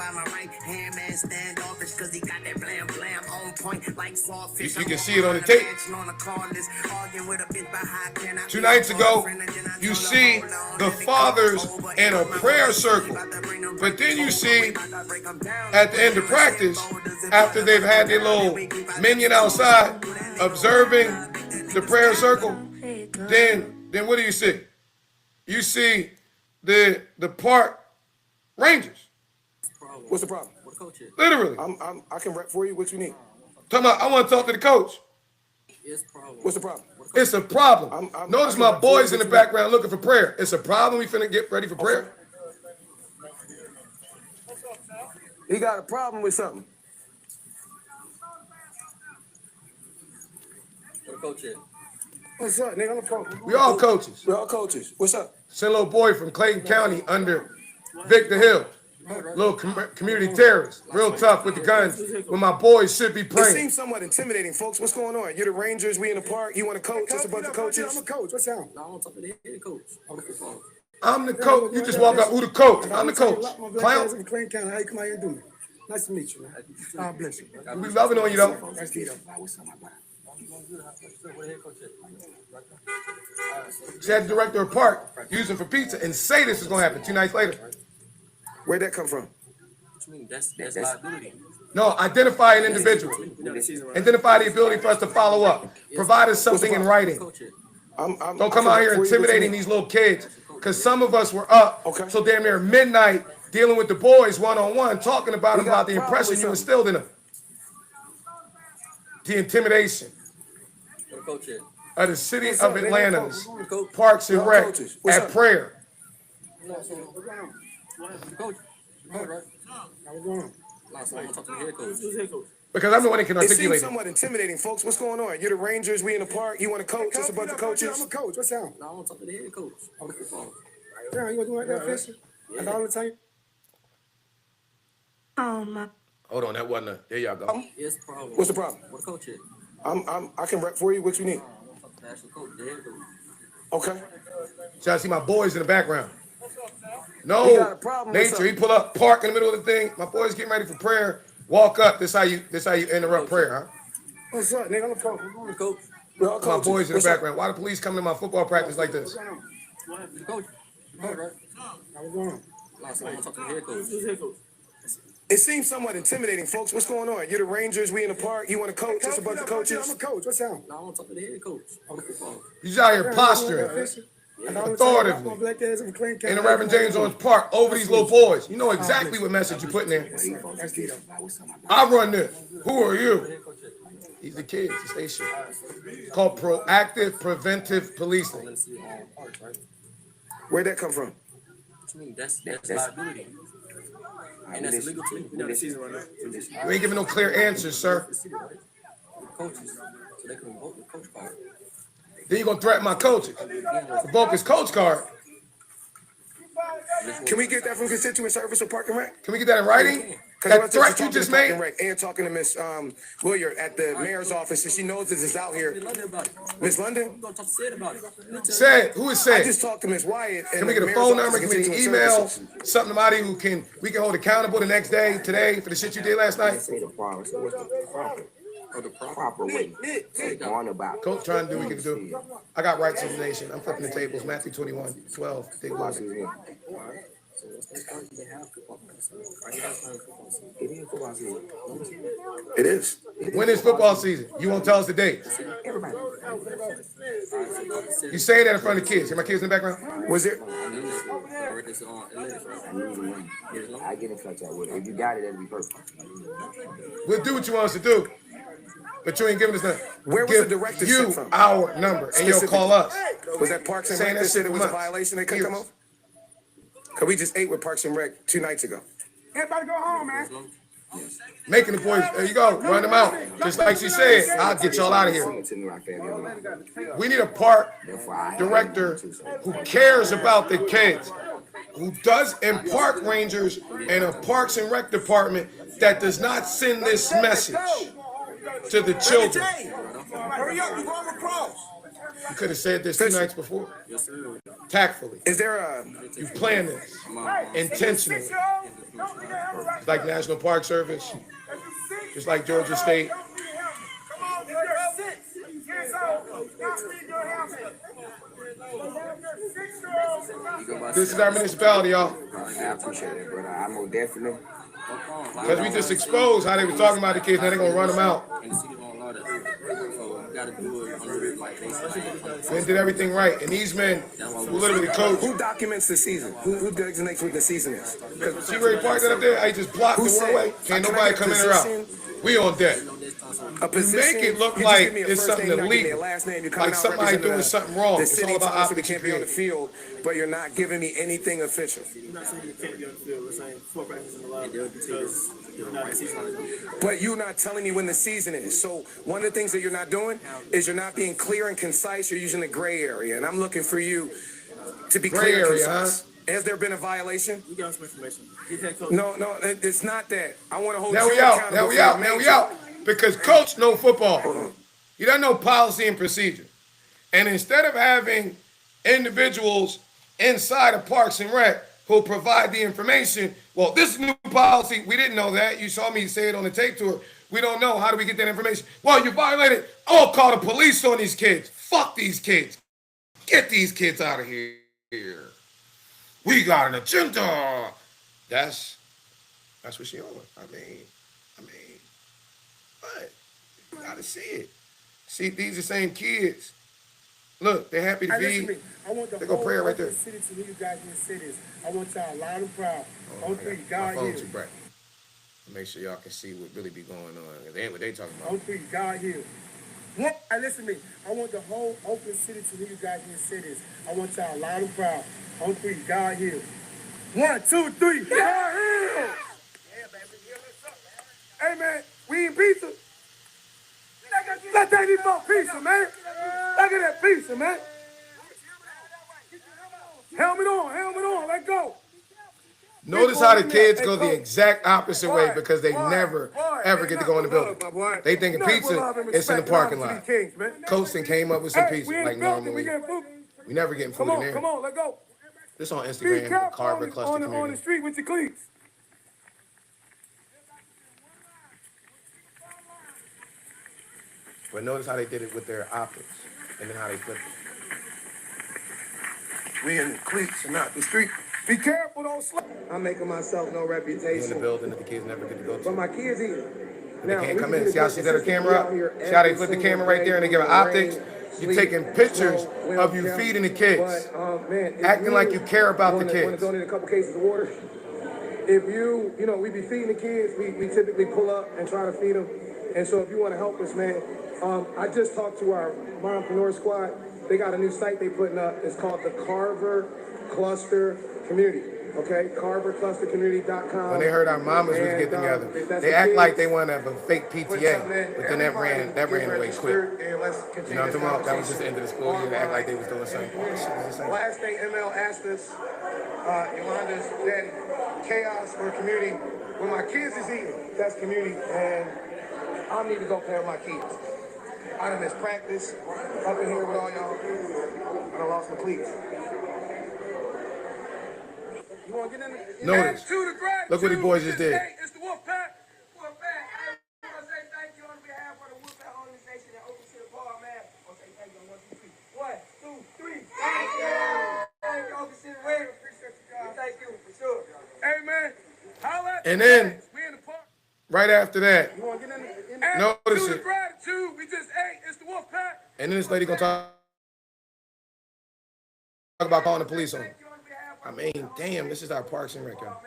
Speaker 2: You can see it on the tape. 2 nights ago, you see the fathers in a prayer circle. But then you see, at the end of practice, after they've had their little minion outside, observing the prayer circle, then what do you see? You see the park rangers.
Speaker 5: What's the problem?
Speaker 2: Literally.
Speaker 5: I can rep for you. What you need?
Speaker 2: Talking about, I want to talk to the coach.
Speaker 5: What's the problem?
Speaker 2: It's a problem. Notice my boys in the background looking for prayer. It's a problem. We finna get ready for prayer.
Speaker 5: He got a problem with something. What's up, nigga? I'm a coach.
Speaker 2: We all coaches.
Speaker 5: We all coaches. What's up?
Speaker 2: Send a little boy from Clayton County under Victor Hill. Little community terrorists, real tough with the guns. When my boys should be
Speaker 5: It
Speaker 2: praying.
Speaker 5: seems somewhat intimidating, folks. What's going on? You're the Rangers. We in the park. You want to coach? Just a bunch of coaches.
Speaker 1: I'm a coach. What's that?
Speaker 4: No, I'm talking to the head coach.
Speaker 2: I'm the coach. You just walk up. Who the coach? I'm the coach. Clown.
Speaker 1: From Clayton County. How you come out here and do me? Nice to meet you, man. God bless you.
Speaker 2: We loving on you though.
Speaker 1: That's Tito.
Speaker 2: She had the director of park using for pizza and say this is gonna happen 2 nights later.
Speaker 5: Where'd that come from?
Speaker 4: What you mean? That's liability.
Speaker 2: No, identify an individual. Identify the ability for us to follow up. Provide us something in writing.
Speaker 4: Coach it.
Speaker 2: Don't come out here intimidating these little kids. Because some of us were up so damn near midnight dealing with the boys one-on-one, talking about them, about the impression you instilled in them. The intimidation
Speaker 4: Coach it.
Speaker 2: of the city of Atlanta's Parks and Rec at prayer.
Speaker 4: Coach. Right.
Speaker 1: What's going on?
Speaker 4: Last time I'm talking to the head coach.
Speaker 2: Because I'm the one that can
Speaker 5: It seems
Speaker 2: articulate it.
Speaker 5: somewhat intimidating, folks. What's going on? You're the Rangers. We in the park. You want to coach? Just a bunch of coaches.
Speaker 1: I'm a coach. What's that?
Speaker 4: No, I'm talking to the head coach.
Speaker 1: Yeah, you want to do like that, Fisher? Like all the time?
Speaker 3: Hold on, that wasn't a. There y'all go.
Speaker 4: Yes, problem.
Speaker 5: What's the problem?
Speaker 4: What coach it?
Speaker 5: I can rep for you. What you need?
Speaker 4: I'm talking to the actual coach, the head coach.
Speaker 5: Okay.
Speaker 2: Try to see my boys in the background.
Speaker 5: We got
Speaker 2: No,
Speaker 5: a problem with
Speaker 2: nature. He pull up, park in the middle of the thing. My boys getting ready for prayer. Walk up. This how you interrupt prayer,
Speaker 1: What's up, nigga? I'm a coach. What's going on?
Speaker 4: Coach.
Speaker 5: We're all
Speaker 2: huh? My
Speaker 5: coaches.
Speaker 2: boys in the
Speaker 5: What's up?
Speaker 2: background. Why the police coming to my football practice like this?
Speaker 4: Coach. Right.
Speaker 1: What's going on?
Speaker 4: Last time I'm talking to the head coach.
Speaker 5: It seems somewhat intimidating, folks. What's going on? You're the Rangers. We in the park. You want to coach? Just a bunch of
Speaker 1: I'm
Speaker 5: coaches.
Speaker 1: a coach. What's that?
Speaker 4: No, I'm talking to the head coach.
Speaker 2: You just out here posturing authoritatively in the Reverend James Owens Park over these little boys. You know exactly what message you putting there.
Speaker 1: That's Tito.
Speaker 2: I run this. Who are you? These the kids, the station. It's called proactive preventive policing.
Speaker 5: Where'd that come from?
Speaker 4: What you mean? That's liability. And that's illegal too. We know the season right now.
Speaker 2: You ain't giving no clear answers, sir.
Speaker 4: Coaches. So they can vote the coach card.
Speaker 2: Then you gonna threaten my coaches. Revoke his coach card.
Speaker 5: Can we get that from constituent service or Park and Rec?
Speaker 2: Can we get that in writing? That threat you just made?
Speaker 5: And talking to Miss Williard at the mayor's office, and she knows this is out here.
Speaker 4: London about it.
Speaker 5: Miss London?
Speaker 4: We're gonna talk to Sid about it.
Speaker 2: Said, who is
Speaker 5: I
Speaker 2: said?
Speaker 5: just talked to Miss Wyatt.
Speaker 2: Can we get a phone number? Can we get an email? Something somebody who we can hold accountable the next day, today, for the shit you did last night?
Speaker 6: Say the problem. So what's the proper way going about?
Speaker 2: Coach trying to do what he can do. I got rights in the nation. I'm flipping the tables. Matthew 21:12. Big logic.
Speaker 5: It is.
Speaker 2: When is football season? You won't tell us the date.
Speaker 6: Everybody.
Speaker 2: You saying that in front of the kids. Hear my kids in the background?
Speaker 5: Was there?
Speaker 6: I need the money. I get in contact with it. If you got it, that'd be perfect.
Speaker 2: We'll do what you want us to do. But you ain't giving us nothing.
Speaker 5: Where was the directive
Speaker 2: you
Speaker 5: sent from?
Speaker 2: our number, and you'll call us.
Speaker 5: Was that Parks and
Speaker 2: Saying
Speaker 5: Rec
Speaker 2: that
Speaker 5: that said
Speaker 2: shit
Speaker 5: it was a
Speaker 2: months.
Speaker 5: violation they couldn't come
Speaker 2: Years.
Speaker 5: over? Cause we just ate with Parks and Rec 2 nights ago.
Speaker 1: Everybody go home, man.
Speaker 2: Making the boys, there you go, run them out. Just like she said, I'll get y'all out of here.
Speaker 6: Send it to me like that.
Speaker 2: We need a park director who cares about the kids, who does in park rangers and a Parks and Rec department that does not send this message to the children.
Speaker 1: Hurry up, we're going across.
Speaker 2: You could have said this 2 nights before. Tactfully.
Speaker 5: Is there a?
Speaker 2: You plan this intentionally. It's like National Park Service, just like Georgia State. This is our municipality, y'all.
Speaker 6: I appreciate it, brother. I'm more definitely.
Speaker 2: Because we just exposed how they were talking about the kids, now they're going to run them out.
Speaker 4: And the city won't allow that. So we gotta do it under like they
Speaker 2: And did everything right. And these men who literally coach.
Speaker 5: Who documents the season? Who designates what the season is?
Speaker 2: See where he parked it up there? I just blocked the one way. Can't nobody come in or out. We on deck.
Speaker 5: A position,
Speaker 2: Make it look
Speaker 5: you just
Speaker 2: like
Speaker 5: give me a
Speaker 2: it's
Speaker 5: first
Speaker 2: something
Speaker 5: name, not give me a
Speaker 2: illegal.
Speaker 5: last name, you're coming
Speaker 2: Like
Speaker 5: out
Speaker 2: somebody
Speaker 5: representing
Speaker 2: doing something wrong.
Speaker 5: The
Speaker 2: It's
Speaker 5: city
Speaker 2: all about
Speaker 5: telling us we
Speaker 2: optics
Speaker 5: can't be on the
Speaker 2: created.
Speaker 5: field, but you're not giving me anything official. But you're not telling me when the season is. So one of the things that you're not doing is you're not being clear and concise. You're using a gray area, and I'm looking for you to be
Speaker 2: Gray
Speaker 5: clear and
Speaker 2: area, huh?
Speaker 5: concise. Has there been a violation?
Speaker 4: We got some information. Get that coach.
Speaker 5: No, it's not that. I want to hold
Speaker 2: Now
Speaker 5: you
Speaker 2: we out.
Speaker 5: accountable
Speaker 2: Now
Speaker 5: for
Speaker 2: we
Speaker 5: your
Speaker 2: out. Now we
Speaker 5: nature.
Speaker 2: out. Because coach know football. He doesn't know policy and procedure. And instead of having individuals inside of Parks and Rec who provide the information, well, this is new policy. We didn't know that. You saw me say it on the tape tour. We don't know. How do we get that information? Well, you violated. I'll call the police on these kids. Fuck these kids. Get these kids out of here. We got an agenda. That's what she on. I mean, but you gotta see it. See, these are the same kids. Look, they're happy to
Speaker 7: Hey, listen to
Speaker 2: be.
Speaker 7: me. I want the
Speaker 2: They go
Speaker 7: whole
Speaker 2: prayer right there.
Speaker 7: Oakland city to hear you guys in the cities. I want y'all loud and proud.
Speaker 2: Oh,
Speaker 7: On three,
Speaker 2: my
Speaker 7: God
Speaker 2: phone's
Speaker 7: heals.
Speaker 2: too bright. Make sure y'all can see what really be going on. They ain't what they talking about.
Speaker 7: On three, God heals. Hey, listen to me. I want the whole Oakland city to hear you guys in the cities. I want y'all loud and proud. On three, God heals. 1, 2, 3, God heals. Hey, man, we eating pizza? Let's take these folks pizza, man. Look at that pizza, man. Helmet on, let go.
Speaker 2: Notice how the kids go the exact opposite way because they never, ever get to go in the building. They thinking pizza is in the parking lot. Coach came up with some pizza like normally. We never getting food in there.
Speaker 7: Come on, let go.
Speaker 2: This on
Speaker 7: Be
Speaker 2: Instagram,
Speaker 7: careful
Speaker 2: Carver Cluster
Speaker 7: on the
Speaker 2: Community.
Speaker 7: street with your cleats.
Speaker 2: But notice how they did it with their optics and then how they flipped it.
Speaker 5: We in the cleats and not the street.
Speaker 7: Be careful, don't slip.
Speaker 1: I'm making myself no
Speaker 2: Be in the
Speaker 1: reputation,
Speaker 2: building that the kids never get to go
Speaker 1: but
Speaker 2: to.
Speaker 1: my kids eat.
Speaker 2: They can't come in. See how she set her camera up? See how they flip the camera right there and they give an optics? You're taking pictures of you feeding the kids, acting like you care about the
Speaker 1: Want to
Speaker 2: kids.
Speaker 1: donate a couple cases of water? If we be feeding the kids, we typically pull up and try to feed them. And so if you want to help us, man, I just talked to our Mompreneur Squad. They got a new site they putting up. It's called the Carver Cluster Community. Okay, carverclustercommunity.com.
Speaker 2: When they heard our mamas was getting together, they act like they want to have a fake PTA, but then that ran away quick. You know what I'm talking about? That was just the end of the school year. They act like they was doing something. This shit was insane.
Speaker 1: Last thing ML asked us, Yolanda's daddy, chaos or community. When my kids is eating, that's community, and I need to go play with my kids. I done missed practice up in here with all y'all. I done lost my cleats. You want to get in the...
Speaker 2: Notice. Look what these boys just did.
Speaker 7: It's the Wolf Pack.
Speaker 1: Wolf Pack, I want to say thank you on behalf of the Wolf Pack organization and Open City Park, man. I want to say thank you on 1, 2, 3. 1, 2, 3. Thank you. Thank you, Open City Radio. Appreciate you guys. Thank you, for sure.
Speaker 7: Hey, man. Holla at
Speaker 2: And
Speaker 7: the
Speaker 2: then,
Speaker 7: fans. We in the park.
Speaker 2: right after that,
Speaker 1: You want to get in the...
Speaker 2: notice
Speaker 7: To the
Speaker 2: it.
Speaker 7: gratitude. We just ate. It's the Wolf Pack.
Speaker 2: And then this lady gonna talk about calling the police on them. I mean, damn, this is our Parks and Rec, y'all.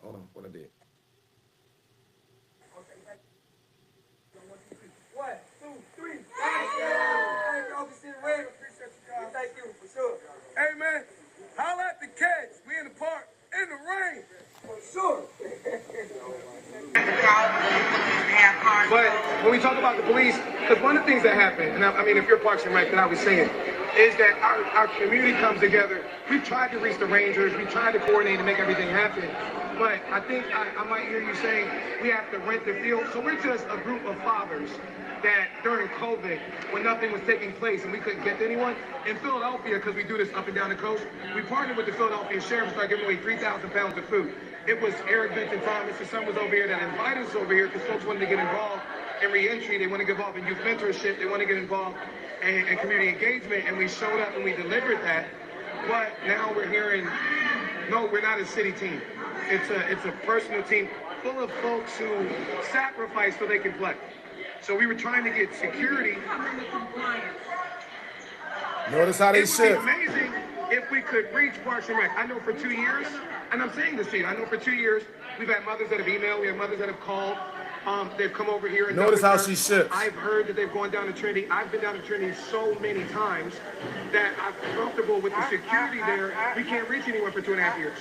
Speaker 2: Hold on, what I did.
Speaker 1: 1, 2, 3. Thank you. Thank you, Open City Radio. Appreciate you guys. Thank you, for sure.
Speaker 7: Hey, man. Holla at the cats. We in the park. In the rain.
Speaker 1: For sure.
Speaker 5: But when we talk about the police, because one of the things that happen, and I mean, if you're Parks and Rec, then I was saying, is that our community comes together. We've tried to reach the Rangers. We tried to coordinate and make everything happen. But I think I might hear you saying we have to rent the field. So we're just a group of fathers that during COVID, when nothing was taking place and we couldn't get to anyone, in Philadelphia, because we do this up and down the coast, we partnered with the Philadelphia Sheriff and started giving away 3,000 pounds of food. It was Eric Vincent Thomas, his son was over here, that invited us over here because folks wanted to get involved in re-entry. They want to get involved in youth mentorship. They want to get involved in community engagement. And we showed up and we delivered that. But now we're hearing, no, we're not a city team. It's a personal team full of folks who sacrifice so they can play. So we were trying to get security.
Speaker 2: Notice how they
Speaker 5: It would be
Speaker 2: shift.
Speaker 5: amazing if we could reach Parks and Rec. I know for 2 years, and I'm saying this to you, I know for 2 years, we've had mothers that have emailed, we have mothers that have called. They've come over here and
Speaker 2: Notice
Speaker 5: done
Speaker 2: how
Speaker 5: with
Speaker 2: she
Speaker 5: her.
Speaker 2: shifts.
Speaker 5: I've heard that they've gone down to Trinity. I've been down to Trinity so many times that I'm comfortable with the security there. We can't reach anyone for 2.5 years.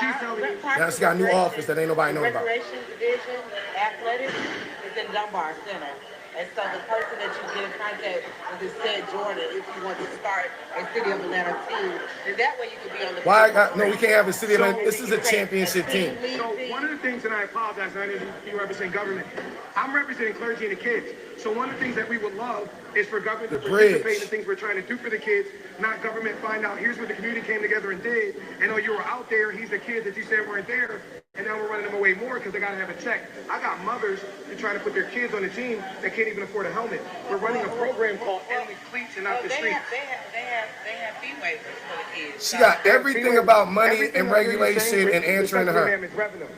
Speaker 5: She's telling me.
Speaker 2: Now she got a new office that ain't nobody know about.
Speaker 8: Recreation Division, athletics is in Dunbar Center. And so the person that you get in contact with is said Jordan, if you want to start a City of Atlanta team, then that way you can be on the.
Speaker 2: Why? No, we can't have a city of Atlanta. This is a championship team.
Speaker 5: So one of the things, and I apologize, I know you represent government. I'm representing clergy and the kids. So one of the things that we would love is for government to participate in the things we're trying to do for the kids, not government find out, here's what the community came together and did, and oh, you were out there, he's the kid that you said weren't there, and now we're running them away more because they got to have a check. I got mothers that try to put their kids on the team that can't even afford a helmet. We're running a program called Only Cleats and Not the Street.
Speaker 8: They have fee waivers for the kids.
Speaker 2: She got everything about money and regulation and answering to her.
Speaker 5: Is revenue.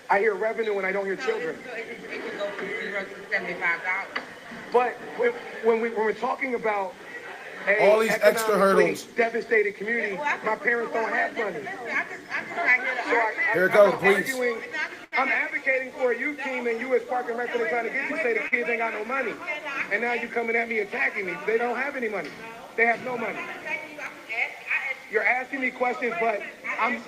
Speaker 5: I hear revenue and I don't hear children.
Speaker 8: It can go from $0 to $75.
Speaker 5: But when we're talking about
Speaker 2: all these extra hurdles,
Speaker 5: devastated community, my parents don't have money.
Speaker 2: Here it goes, please.
Speaker 5: I'm advocating for a youth team, and you as Park and Rec, trying to get you say the kids ain't got no money, and now you coming at me attacking me. They don't have any money. They have no money. You're asking me questions, but I'm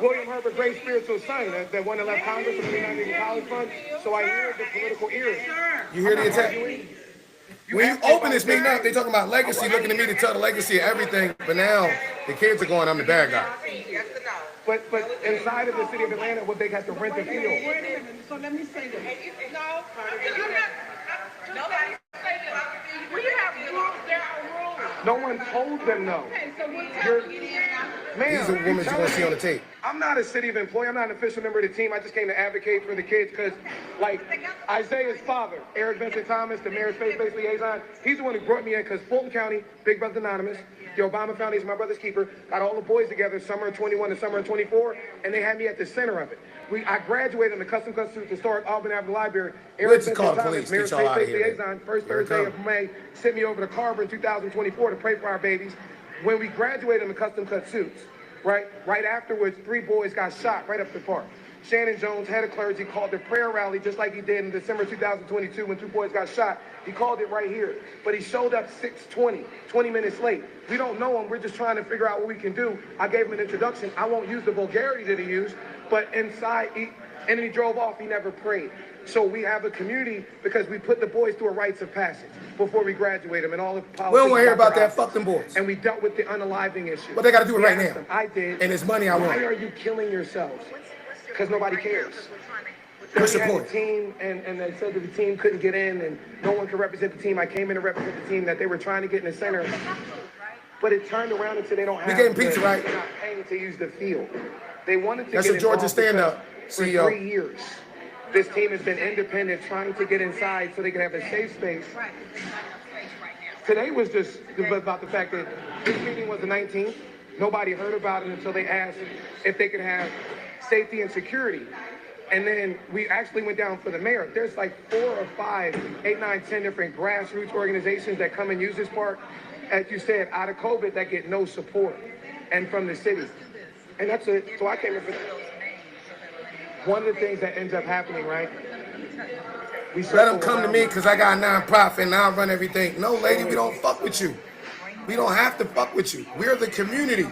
Speaker 5: William Herbert Gray's spiritual son, that one that left Congress and the United College Fund. So I hear the political ears.
Speaker 2: You hear the attack? When you open this meeting up, they talking about legacy, looking at me to tell the legacy of everything. But now the kids are going, I'm the bad guy.
Speaker 5: But inside of the city of Atlanta, what they got to rent the field.
Speaker 8: Wait a minute. So let me say this. No, nobody say that. We have rules. There are rules.
Speaker 5: No one told them no.
Speaker 8: Okay, so what time you get
Speaker 2: These are women you're going to see on the tape.
Speaker 5: I'm not a city of employee. I'm not an official member of the team. I just came to advocate for the kids because, like, Isaiah's father, Eric Vincent Thomas, the mayor's faith-based liaison, he's the one who brought me in because Fulton County, Big Brothers Anonymous, the Obama Foundation, my brother's keeper, got all the boys together summer of 21 and summer of 24, and they had me at the center of it. I graduated in the custom suit historic Auburn Avenue Library. Eric Vincent Thomas, mayor's faith-based liaison, first Thursday of May, sent me over to Carver in 2024 to pray for our babies. When we graduated in the custom cut suits, right afterwards, 3 boys got shot right up the park. Shannon Jones, head of clergy, called the prayer rally just like he did in December 2022 when 2 boys got shot. He called it right here, but he showed up 6:20, 20 minutes late. We don't know him. We're just trying to figure out what we can do. I gave him an introduction. I won't use the vulgarity that he used, but inside, and then he drove off. He never prayed. So we have a community because we put the boys through a rites of passage before we graduate them and all the politics.
Speaker 2: We don't want to hear about that. Fuck them boys.
Speaker 5: And we dealt with the unaliving issue.
Speaker 2: But they got to do it right now.
Speaker 5: I did.
Speaker 2: And it's money I want.
Speaker 5: Why are you killing yourselves? Because nobody cares.
Speaker 2: What's
Speaker 5: We
Speaker 2: your
Speaker 5: had
Speaker 2: point?
Speaker 5: a team, and they said that the team couldn't get in, and no one could represent the team. I came in to represent the team that they were trying to get in the center. But it turned around and said they don't have.
Speaker 2: getting pizza, right?
Speaker 5: They're not paying to use the field. They wanted to
Speaker 2: That's
Speaker 5: get
Speaker 2: a Georgia
Speaker 5: involved
Speaker 2: stand-up,
Speaker 5: because for
Speaker 2: CEO.
Speaker 5: 3 years. This team has been independent, trying to get inside so they can have a safe space. Today was just about the fact that this meeting was the 19th. Nobody heard about it until they asked if they could have safety and security. And then we actually went down for the mayor. There's like 4 or 5, 8, 9, 10 different grassroots organizations that come and use this park, as you said, out of COVID that get no support and from the city. And that's it. So I came in for that. One of the things that ends up happening, right?
Speaker 2: Let them come to me because I got a nonprofit and I'll run everything. No, lady, we don't fuck with you. We don't have to fuck with you. We're the community.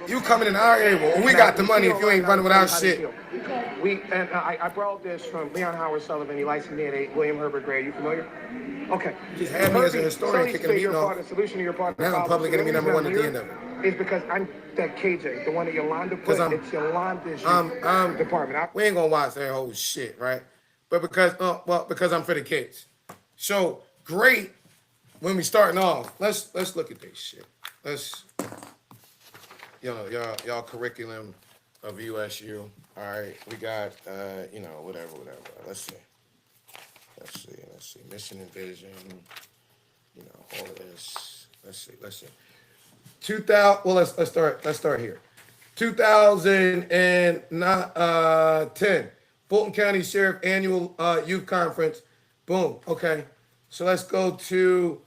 Speaker 2: You coming in our area, well, we got the money if you ain't running with our shit.
Speaker 5: I brought this from Leon Howard Sullivan. He licensed me at William Herbert Gray. Are you familiar? Okay.
Speaker 2: Just had me as a historian kicking the meeting
Speaker 5: You're
Speaker 2: off.
Speaker 5: part of the solution, you're part of the
Speaker 2: Now
Speaker 5: problem.
Speaker 2: I'm public enemy number 1 at the end of it.
Speaker 5: It's because I'm that KJ, the one that Yolanda put. It's Yolanda's department.
Speaker 2: We ain't gonna watch that whole shit, right? But because I'm for the kids. So great. When we starting off, let's look at this shit. Let's, y'all curriculum of USU. All right, we got whatever. Let's see. Mission and vision. All of this. Let's see. 2000. Well, let's start here. 2010, Fulton County Sheriff Annual Youth Conference. Boom. Okay. So let's go to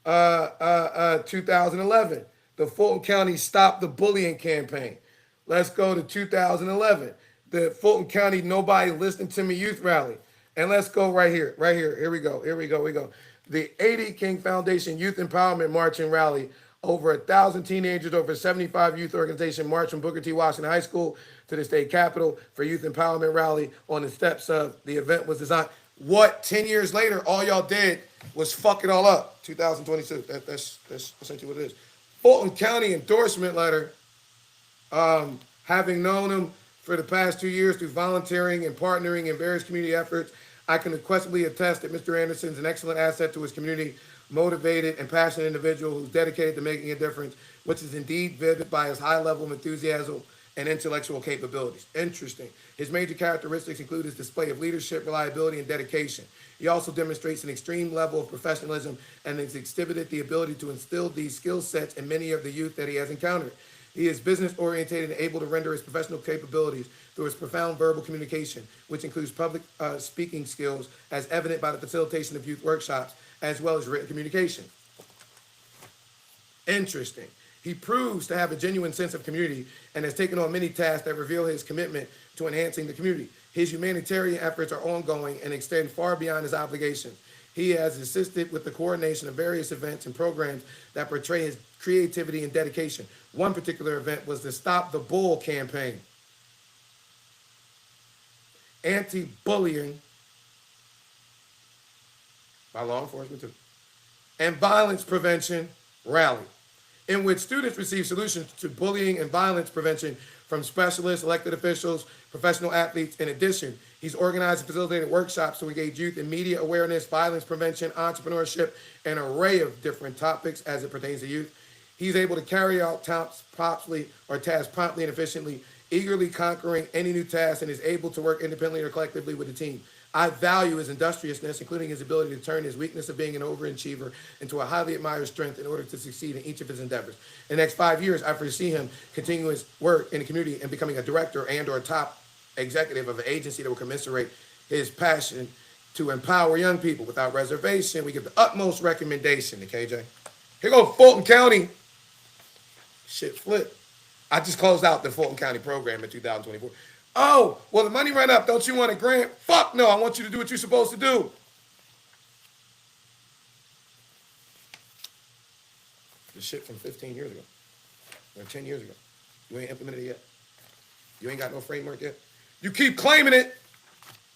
Speaker 2: 2011, the Fulton County Stop the Bullying campaign. Let's go to 2011, the Fulton County Nobody Listening to Me Youth Rally. And let's go right here. Here we go. The 80 King Foundation Youth Empowerment March and Rally. Over 1,000 teenagers, over 75 youth organization march from Booker T. Washington High School to the state capitol for youth empowerment rally on the steps of the event was designed. what 10 years later, all y'all did was fuck it all up. 2022. That's essentially what it is. Fulton County endorsement letter. Having known him for the past 2 years through volunteering and partnering in various community efforts, I can unquestionably attest that Mr. Anderson is an excellent asset to his community, motivated and passionate individual who's dedicated to making a difference, which is indeed vivid by his high level of enthusiasm and intellectual capabilities. Interesting. His major characteristics include his display of leadership, reliability, and dedication. He also demonstrates an extreme level of professionalism and has exhibited the ability to instill these skill sets in many of the youth that he has encountered. He is business-oriented and able to render his professional capabilities through his profound verbal communication, which includes public speaking skills, as evident by the facilitation of youth workshops, as well as written communication. Interesting. He proves to have a genuine sense of community and has taken on many tasks that reveal his commitment to enhancing the community. His humanitarian efforts are ongoing and extend far beyond his obligations. He has assisted with the coordination of various events and programs that portray his creativity and dedication. One particular event was the Stop the Bull campaign, anti-bullying by law enforcement too, and violence prevention rally, in which students receive solutions to bullying and violence prevention from specialists, elected officials, professional athletes. In addition, he's organized and facilitated workshops to engage youth in media awareness, violence prevention, entrepreneurship, an array of different topics as it pertains to youth. He's able to carry out tasks promptly and efficiently, eagerly conquering any new task, and is able to work independently or collectively with a team. I value his industriousness, including his ability to turn his weakness of being an overachiever into a highly admired strength in order to succeed in each of his endeavors. In the next 5 years, I foresee him continuing his work in the community and becoming a director and or top executive of an agency that will commensurate his passion to empower young people without reservation. We give the utmost recommendation to KJ. Here go Fulton County. Shit flip. I just closed out the Fulton County program in 2024. Oh, well, the money ran up. Don't you want a grant? Fuck no, I want you to do what you're supposed to do. The shit from 15 years ago, or 10 years ago. You ain't implemented it yet. You ain't got no framework yet. You keep claiming it.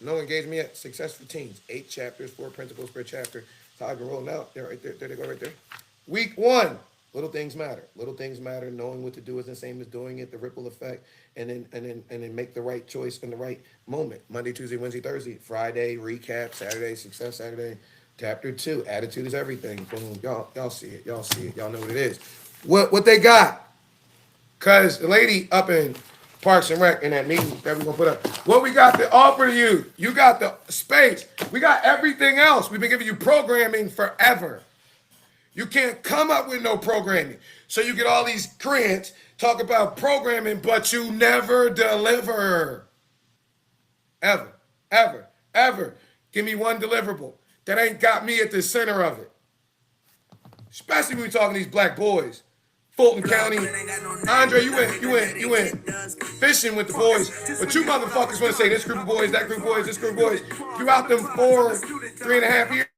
Speaker 2: No engagement yet. Success for teens. 8 chapters, 4 principles per chapter. That's how I've been rolling out. There, right there. There they go right there. Week 1. Little things matter. Little things matter. Knowing what to do is the same as doing it. The ripple effect, and then make the right choice in the right moment. Monday, Tuesday, Wednesday, Thursday, Friday recap. Saturday success. Saturday chapter 2. Attitude is everything. Boom. Y'all see it. Y'all see it. Y'all know what it is. What they got? Cause the lady up in Parks and Rec in that meeting that we're gonna put up. What we got to offer to you? You got the space. We got everything else. We've been giving you programming forever. You can't come up with no programming. So you get all these grants, talk about programming, but you never deliver. Ever, ever, ever. Give me one deliverable that ain't got me at the center of it. Especially when we're talking to these black boys. Fulton County. Andre, you went fishing with the boys, but you motherfuckers want to say this group of boys, that group of boys, this group of boys. You out them 3.5 years.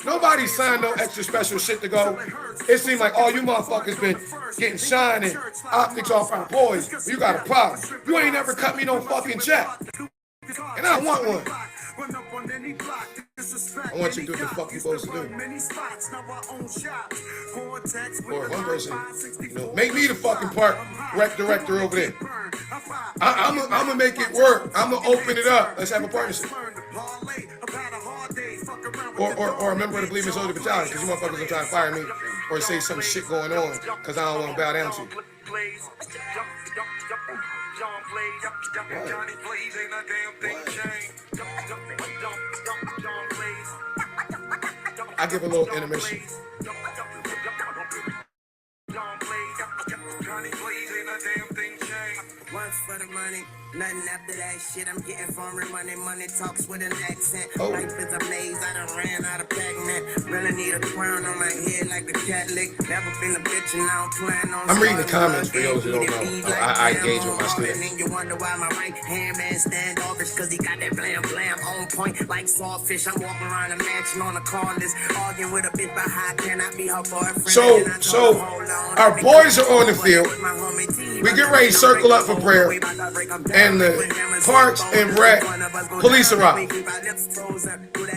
Speaker 2: Nobody signed no extra special shit to go. It seemed like all you motherfuckers been getting shine and optics off our boys. You got a problem. You ain't never cut me no fucking check. And I don't want one. I want you to do what the fuck you supposed to do. Or one person, make me the fucking park rec director over there. I'm gonna make it work. I'm gonna open it up. Let's have a partnership. Or a member of the Bleeding Soldier Battalion, because you motherfuckers are trying to fire me or say some shit going on because I don't want to bow down to you. I give a little intermission.
Speaker 9: Once for the money, nothing after that shit. I'm getting foreign money. Money talks with an accent.
Speaker 2: Oh.
Speaker 9: Life is a maze. I done ran out of Pac-Man. Really need a crown on my head like a Catholic. Never been a bitch and I don't plan on.
Speaker 2: I'm reading the comments for those who don't know. I engage with my students.
Speaker 9: And you wonder why my right hand man standoffish, cause he got that blam blam on point like sawfish. I'm walking around a mansion on a car list, arguing with a bitch about how can I be her boyfriend.
Speaker 2: So our boys are on the field.
Speaker 3: We get ready to circle up for prayer, and the Parks and Rec police arrive.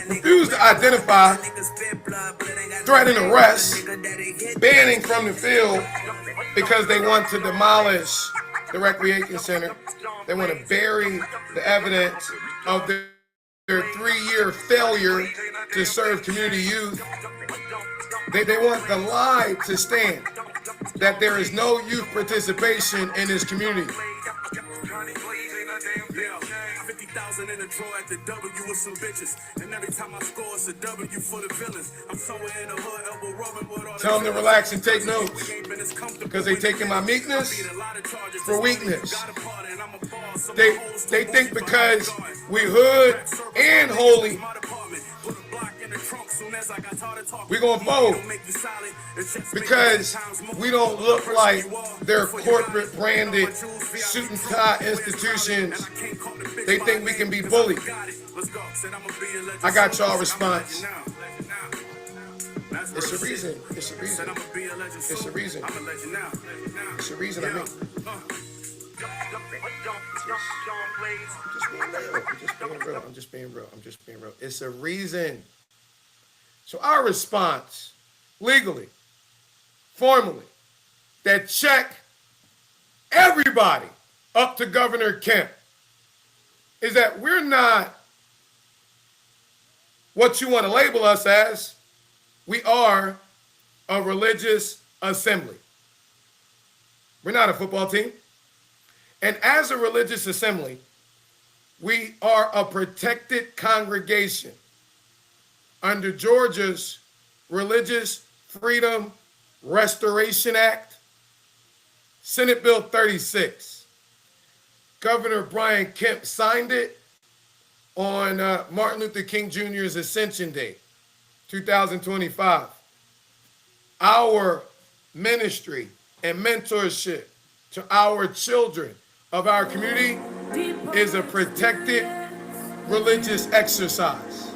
Speaker 3: Refuse to identify, threaten arrest, banning from the field because they want to demolish the recreation center. They want to bury the evidence of their 3-year failure to serve community youth. They want the lie to stand that there is no youth participation in this community.
Speaker 10: 50,000 in a drawer at the W with some bitches. And every time I score, it's a W for the villains. I'm somewhere in the hood, elbow rubbing with all.
Speaker 3: Tell them to relax and take notes, because they taking my meekness for weakness. They think because we hood and holy, we gonna fold because we don't look like their corporate branded suit and tie institutions. They think we can be bullied. I got y'all response. It's a reason. It's a reason. It's a reason. It's a reason I mean. I'm just being real. It's a reason. So our response, legally, formally, that check everybody up to Governor Kemp, is that we're not what you want to label us as. We are a religious assembly. We're not a football team. And as a religious assembly, we are a protected congregation under Georgia's Religious Freedom Restoration Act, Senate Bill 36. Governor Brian Kemp signed it on Martin Luther King Jr.'s Ascension Day, 2025. Our ministry and mentorship to our children of our community is a protected religious exercise.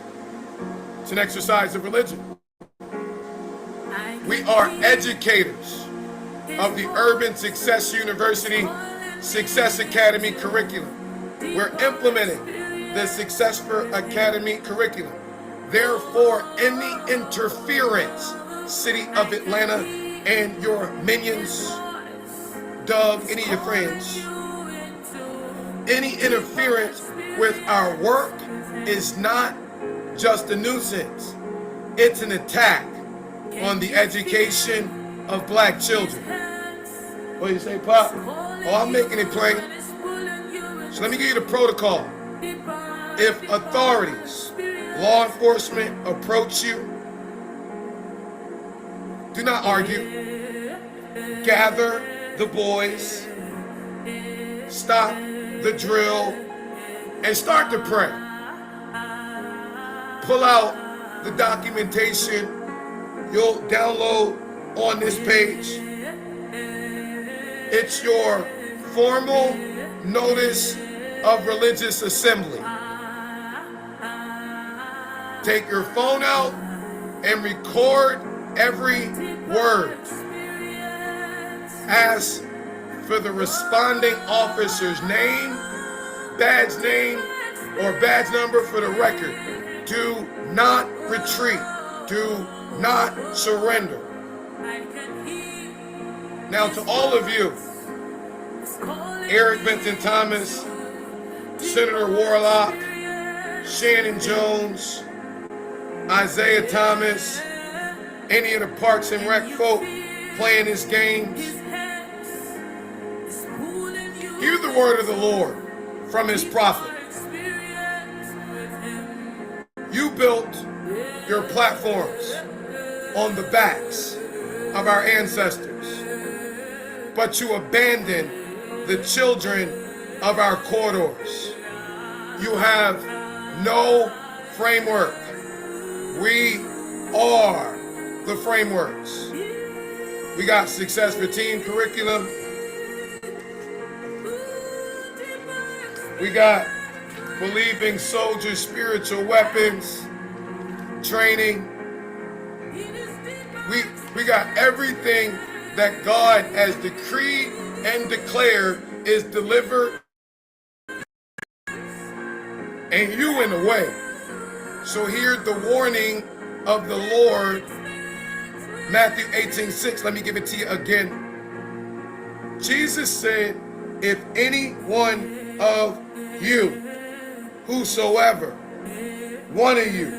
Speaker 3: It's an exercise of religion. We are educators of the Urban Success University Success Academy curriculum. We're implementing the Successful Academy curriculum. Therefore, any interference, City of Atlanta and your minions, Doug, any of your friends, any interference with our work is not just a nuisance. It's an attack on the education of black children. What do you say, Pop? Oh, I'm making it plain. So let me give you the protocol. If authorities, law enforcement approach you, do not argue. Gather the boys, stop the drill, and start to pray. Pull out the documentation you'll download on this page. It's your formal notice of religious assembly. Take your phone out and record every word. Ask for the responding officer's name, or badge number for the record. Do not retreat. Do not surrender. Now to all of you, Eric Benton Thomas, Senator Warlock, Shannon Jones, Isaiah Thomas, any of the Parks and Rec folk playing this game, hear the word of the Lord from his prophet. You built your platforms on the backs of our ancestors, but you abandoned the children of our corridors. You have no framework. We are the frameworks. We got Success for Teen curriculum. We got Believing Soldiers Spiritual Weapons training. We got everything that God has decreed
Speaker 2: and declare is delivered and you in the way. So hear the warning of the Lord, Matthew 18:6. Let me give it to you again. Jesus said, if any one of you, whosoever, one of you,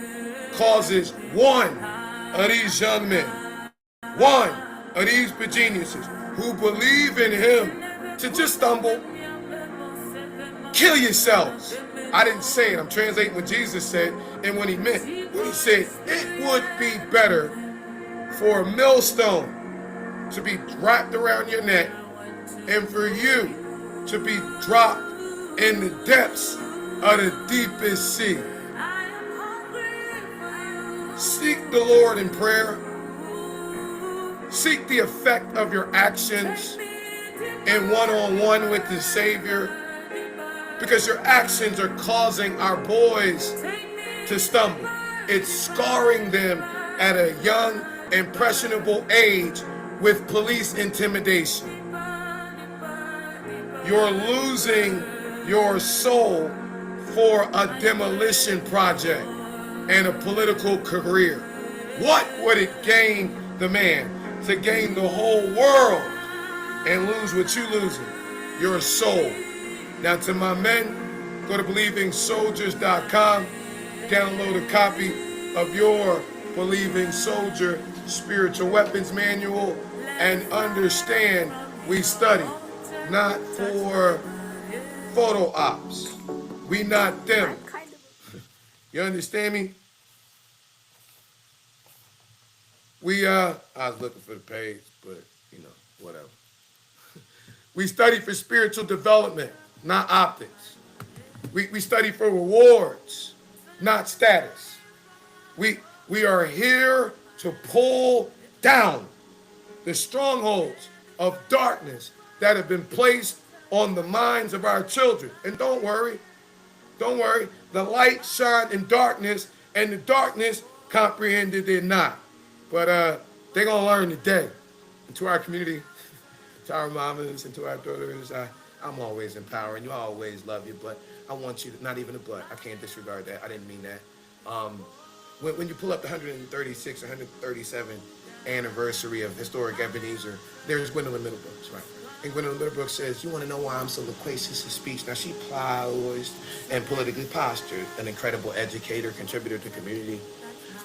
Speaker 2: causes one of these young men, one of these geniuses who believe in him to just stumble, kill yourselves. I didn't say it. I'm translating what Jesus said and what he meant. When he said, it would be better for a millstone to be wrapped around your neck and for you to be dropped in the depths of the deepest sea. Seek the Lord in prayer. Seek the effect of your actions in one-on-one with the Savior, because your actions are causing our boys to stumble. It's scarring them at a young, impressionable age with police intimidation. You're losing your soul for a demolition project and a political career. What would it gain the man to gain the whole world and lose what you losing? Your soul. Now to my men, go to BelievingSoldiers.com, download a copy of your Believing Soldier Spiritual Weapons Manual, and understand we study not for photo ops. We not them. You understand me? I was looking for the page, but you know, whatever. We study for spiritual development, not optics. We study for rewards, not status. We are here to pull down the strongholds of darkness that have been placed on the minds of our children. And don't worry, the light shined in darkness, and the darkness comprehended it not. But they're going to learn today. And to our community, to our mamas, and to our daughters, I'm always empowering you. I always love you, but I want you to, not even a but, I can't disregard that. I didn't mean that. When you pull up the 136 or 137 anniversary of historic Ebenezer, there's Gwendolyn Middlebrooks, right? And Gwendolyn Middlebrooks says, you want to know why I'm so loquacious in speech? Now, she plows and politically postured, an incredible educator, contributor to community.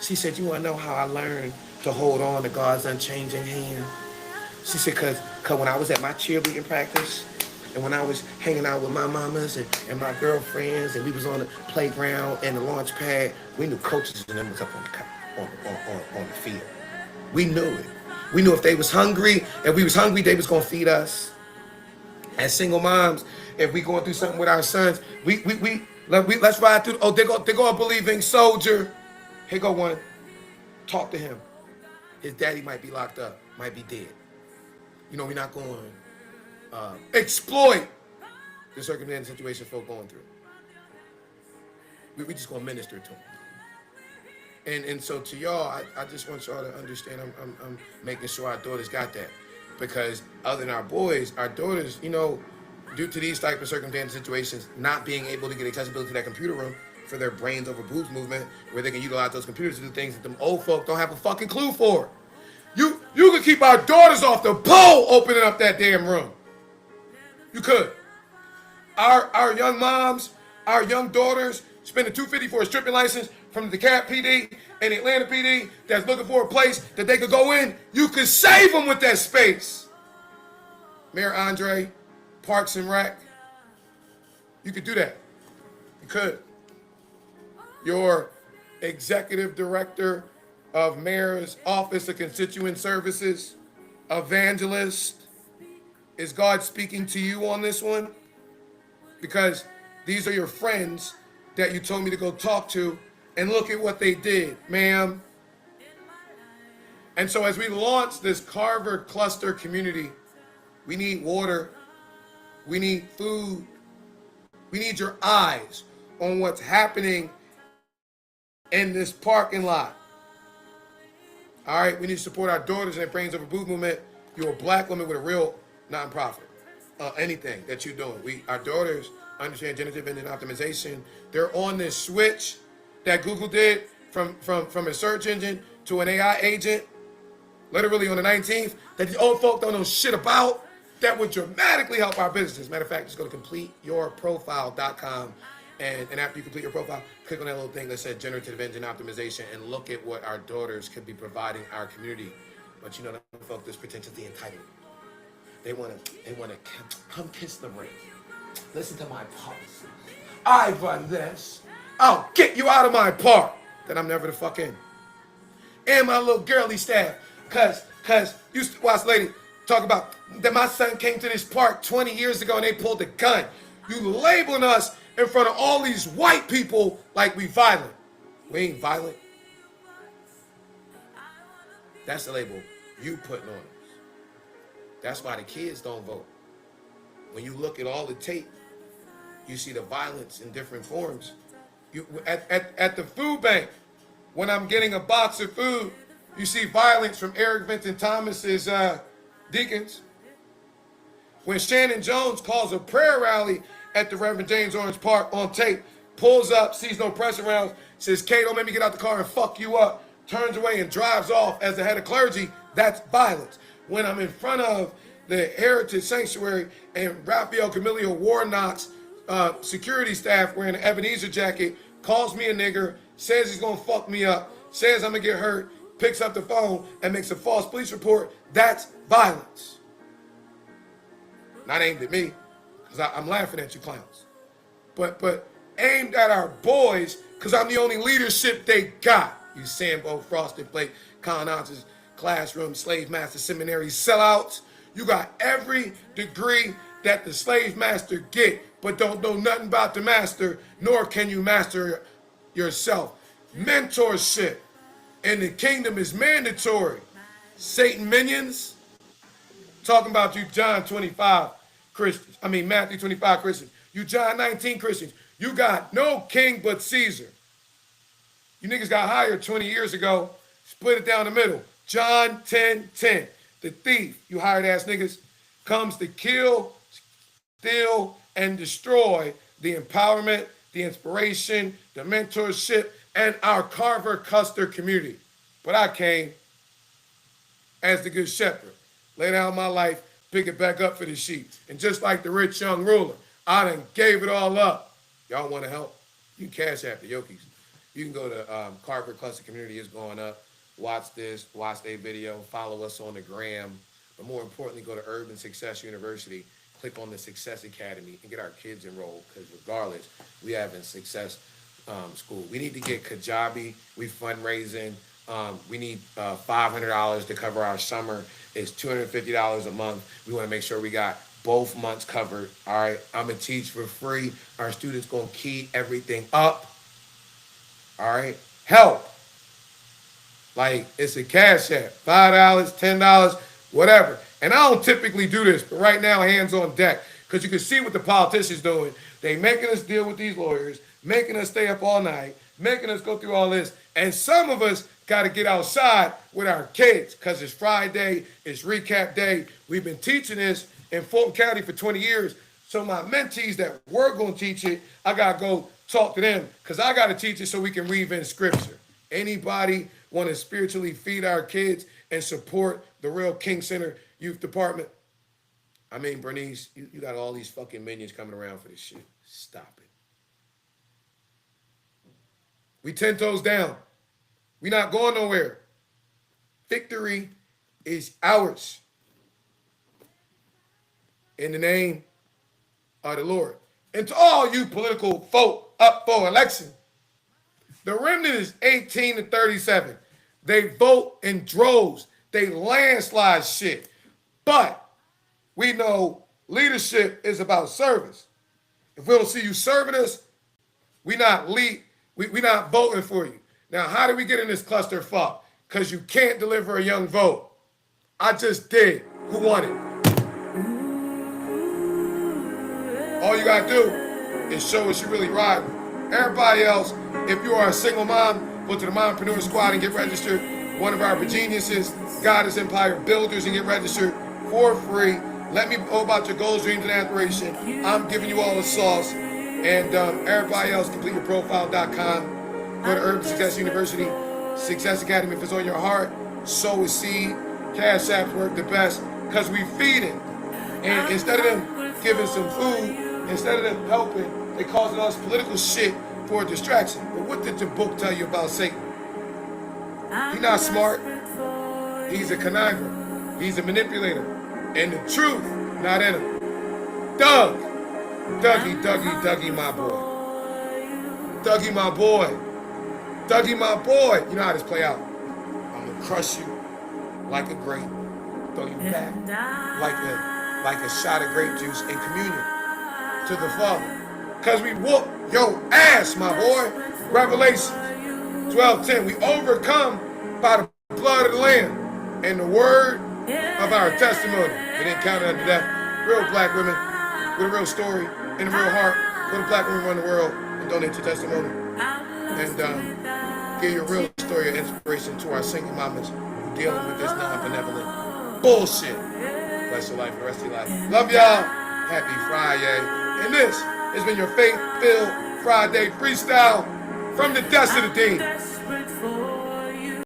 Speaker 2: She said, you want to know how I learned to hold on to God's unchanging hand? She said, cause when I was at my cheerleading practice, and when I was hanging out with my mamas and my girlfriends, and we was on the playground and the launch pad, we knew coaches and them was up on the field. We knew it. We knew if they was hungry, and we was hungry, they was gonna feed us. As single moms, if we going through something with our sons, let's ride through. Oh, they go a Believing Soldier. Here go one. Talk to him. His daddy might be locked up, might be dead. You know, we're not going exploit the circumstantial situation folk going through. We just gonna minister to them. And so to y'all, I just want y'all to understand, I'm making sure our daughters got that. Because other than our boys, our daughters, you know, due to these type of circumstantial situations, not being able to get accessibility to that computer room for their brains over boobs movement, where they can utilize those computers to do things that them old folk don't have a fucking clue for. You could keep our daughters off the pole opening up that damn room. You could. Our young moms, our young daughters spending $250 for a stripping license from the DeKalb PD and Atlanta PD that's looking for a place that they could go in. You could save them with that space. Mayor Andre, Parks and Rec. You could do that. You could. Your executive director of Mayor's Office of Constituent Services, evangelist, is God speaking to you on this one? Because these are your friends that you told me to go talk to, and look at what they did, ma'am. And so as we launch this Carver Cluster community, we need water, we need food, we need your eyes on what's happening in this parking lot. All right, we need to support our daughters and their Brains Over Boob movement. You're a black woman with a real nonprofit. anything that you're doing. Our daughters understand generative engine optimization. They're on this switch that Google did from a search engine to an AI agent, literally on the 19th, that the old folk don't know shit about, that would dramatically help our business. Matter of fact, just go to completeyourprofile.com, and after you complete your profile, click on that little thing that says generative engine optimization and look at what our daughters could be providing our community. But you know, that folk is potentially entitled. They wanna come kiss the ring. Listen to my policy. I run this. I'll get you out of my park. Then I'm never the fuck in. And my little girly staff. Cause used to watch lady talk about that my son came to this park 20 years ago and they pulled a gun. You labeling us in front of all these white people like we violent. We ain't violent. That's the label you putting on us. That's why the kids don't vote. When you look at all the tape, you see the violence in different forms. You at the food bank, when I'm getting a box of food, you see violence from Eric Vincent Thomas's deacons. When Shannon Jones calls a prayer rally at the Reverend James Orange Park on tape, pulls up, sees no pressure rounds, says, "Kay, don't make me get out the car and fuck you up," turns away and drives off as the head of clergy, that's violence. When I'm in front of the Heritage Sanctuary and Raphael Camilio Warnock's security staff wearing an Ebenezer jacket calls me a nigger, says he's gonna fuck me up, says I'm gonna get hurt, picks up the phone and makes a false police report, that's violence. Not aimed at me, because I'm laughing at you clowns. But aimed at our boys, because I'm the only leadership they got. You Sambo, Frosted Flake, Colonizers, Classroom, Slave Master, Seminary, sellouts. You got every degree that the slave master get, but don't know nothing about the master, nor can you master yourself. Mentorship in the kingdom is mandatory. Satan minions, talking about you John 25 Christians. I mean Matthew 25 Christians. You John 19 Christians. You got no king but Caesar. You niggas got hired 20 years ago. Split it down the middle. John 10:10. The thief, you hired ass niggas, comes to kill, steal, and destroy the empowerment, the inspiration, the mentorship, and our Carver Custer community. But I came as the good shepherd, lay down my life, pick it back up for the sheep. And just like the rich young ruler, I done gave it all up. Y'all want to help? You can cash app the Yokis. You can go to Carver Cluster Community is going up. Watch this, watch their video, follow us on the gram. But more importantly, go to Urban Success University, click on the Success Academy, and get our kids enrolled. Because regardless, we have a success school. We need to get Kajabi. We fundraising. We need $500 to cover our summer. It's $250 a month. We want to make sure we got both months covered. All right, I'm going to teach for free. Our students going to key everything up. All right, help. Like, it's a cash app, $5, $10, whatever. And I don't typically do this, but right now, hands on deck. Because you can see what the politicians doing. They making us deal with these lawyers, making us stay up all night, making us go through all this. And some of us got to get outside with our kids because it's Friday, it's recap day. We've been teaching this in Fulton County for 20 years. So my mentees that were going to teach it, I got to go talk to them because I got to teach it so we can weave in scripture. Anybody want to spiritually feed our kids and support the Real King Center Youth Department? I mean, Bernice, you got all these fucking minions coming around for this shit. Stop it. We 10 toes down. We not going nowhere. Victory is ours. In the name of the Lord. And to all you political folk up for election, the remnant is 18 to 37. They vote in droves. They landslide shit. But we know leadership is about service. If we don't see you serving us, we not voting for you. Now, how do we get in this clusterfuck? Because you can't deliver a young vote. I just did. Who won it? All you got to do is show us you really riding. Everybody else, if you are a single mom, go to the Mompreneur Squad and get registered. One of our geniuses, Goddess Empire Builders, and get registered for free. Let me know about your goals, dreams, and aspirations. I'm giving you all the sauce. And everybody else, completeyourprofile.com. Go to Urban Success University, Success Academy. If it's on your heart, sow a seed. Cash apps work the best because we feed it. And instead of them giving some food, instead of them helping, they causing us political shit for a distraction. But what did your book tell you about Satan? He's not smart. He's a conniver. He's a manipulator. And the truth, not in him. Dougie, my boy. Dougie, my boy. Dougie, my boy. You know how this play out. I'm going to crush you like a grape. Throw you back like a shot of grape juice in communion to the Father. Because we whoop your ass, my boy. Revelation 12:10. We overcome by the blood of the Lamb and the word of our testimony. We didn't count it unto death. Real black women with a real story and a real heart. For the black women around the world and donate your testimony. And give your real story of inspiration to our single mamas who dealing with this non-benevolent bullshit. Bless your life for the rest of your life. Love y'all. Happy Friday. And this has been your faith-filled Friday freestyle from the dust of the dean.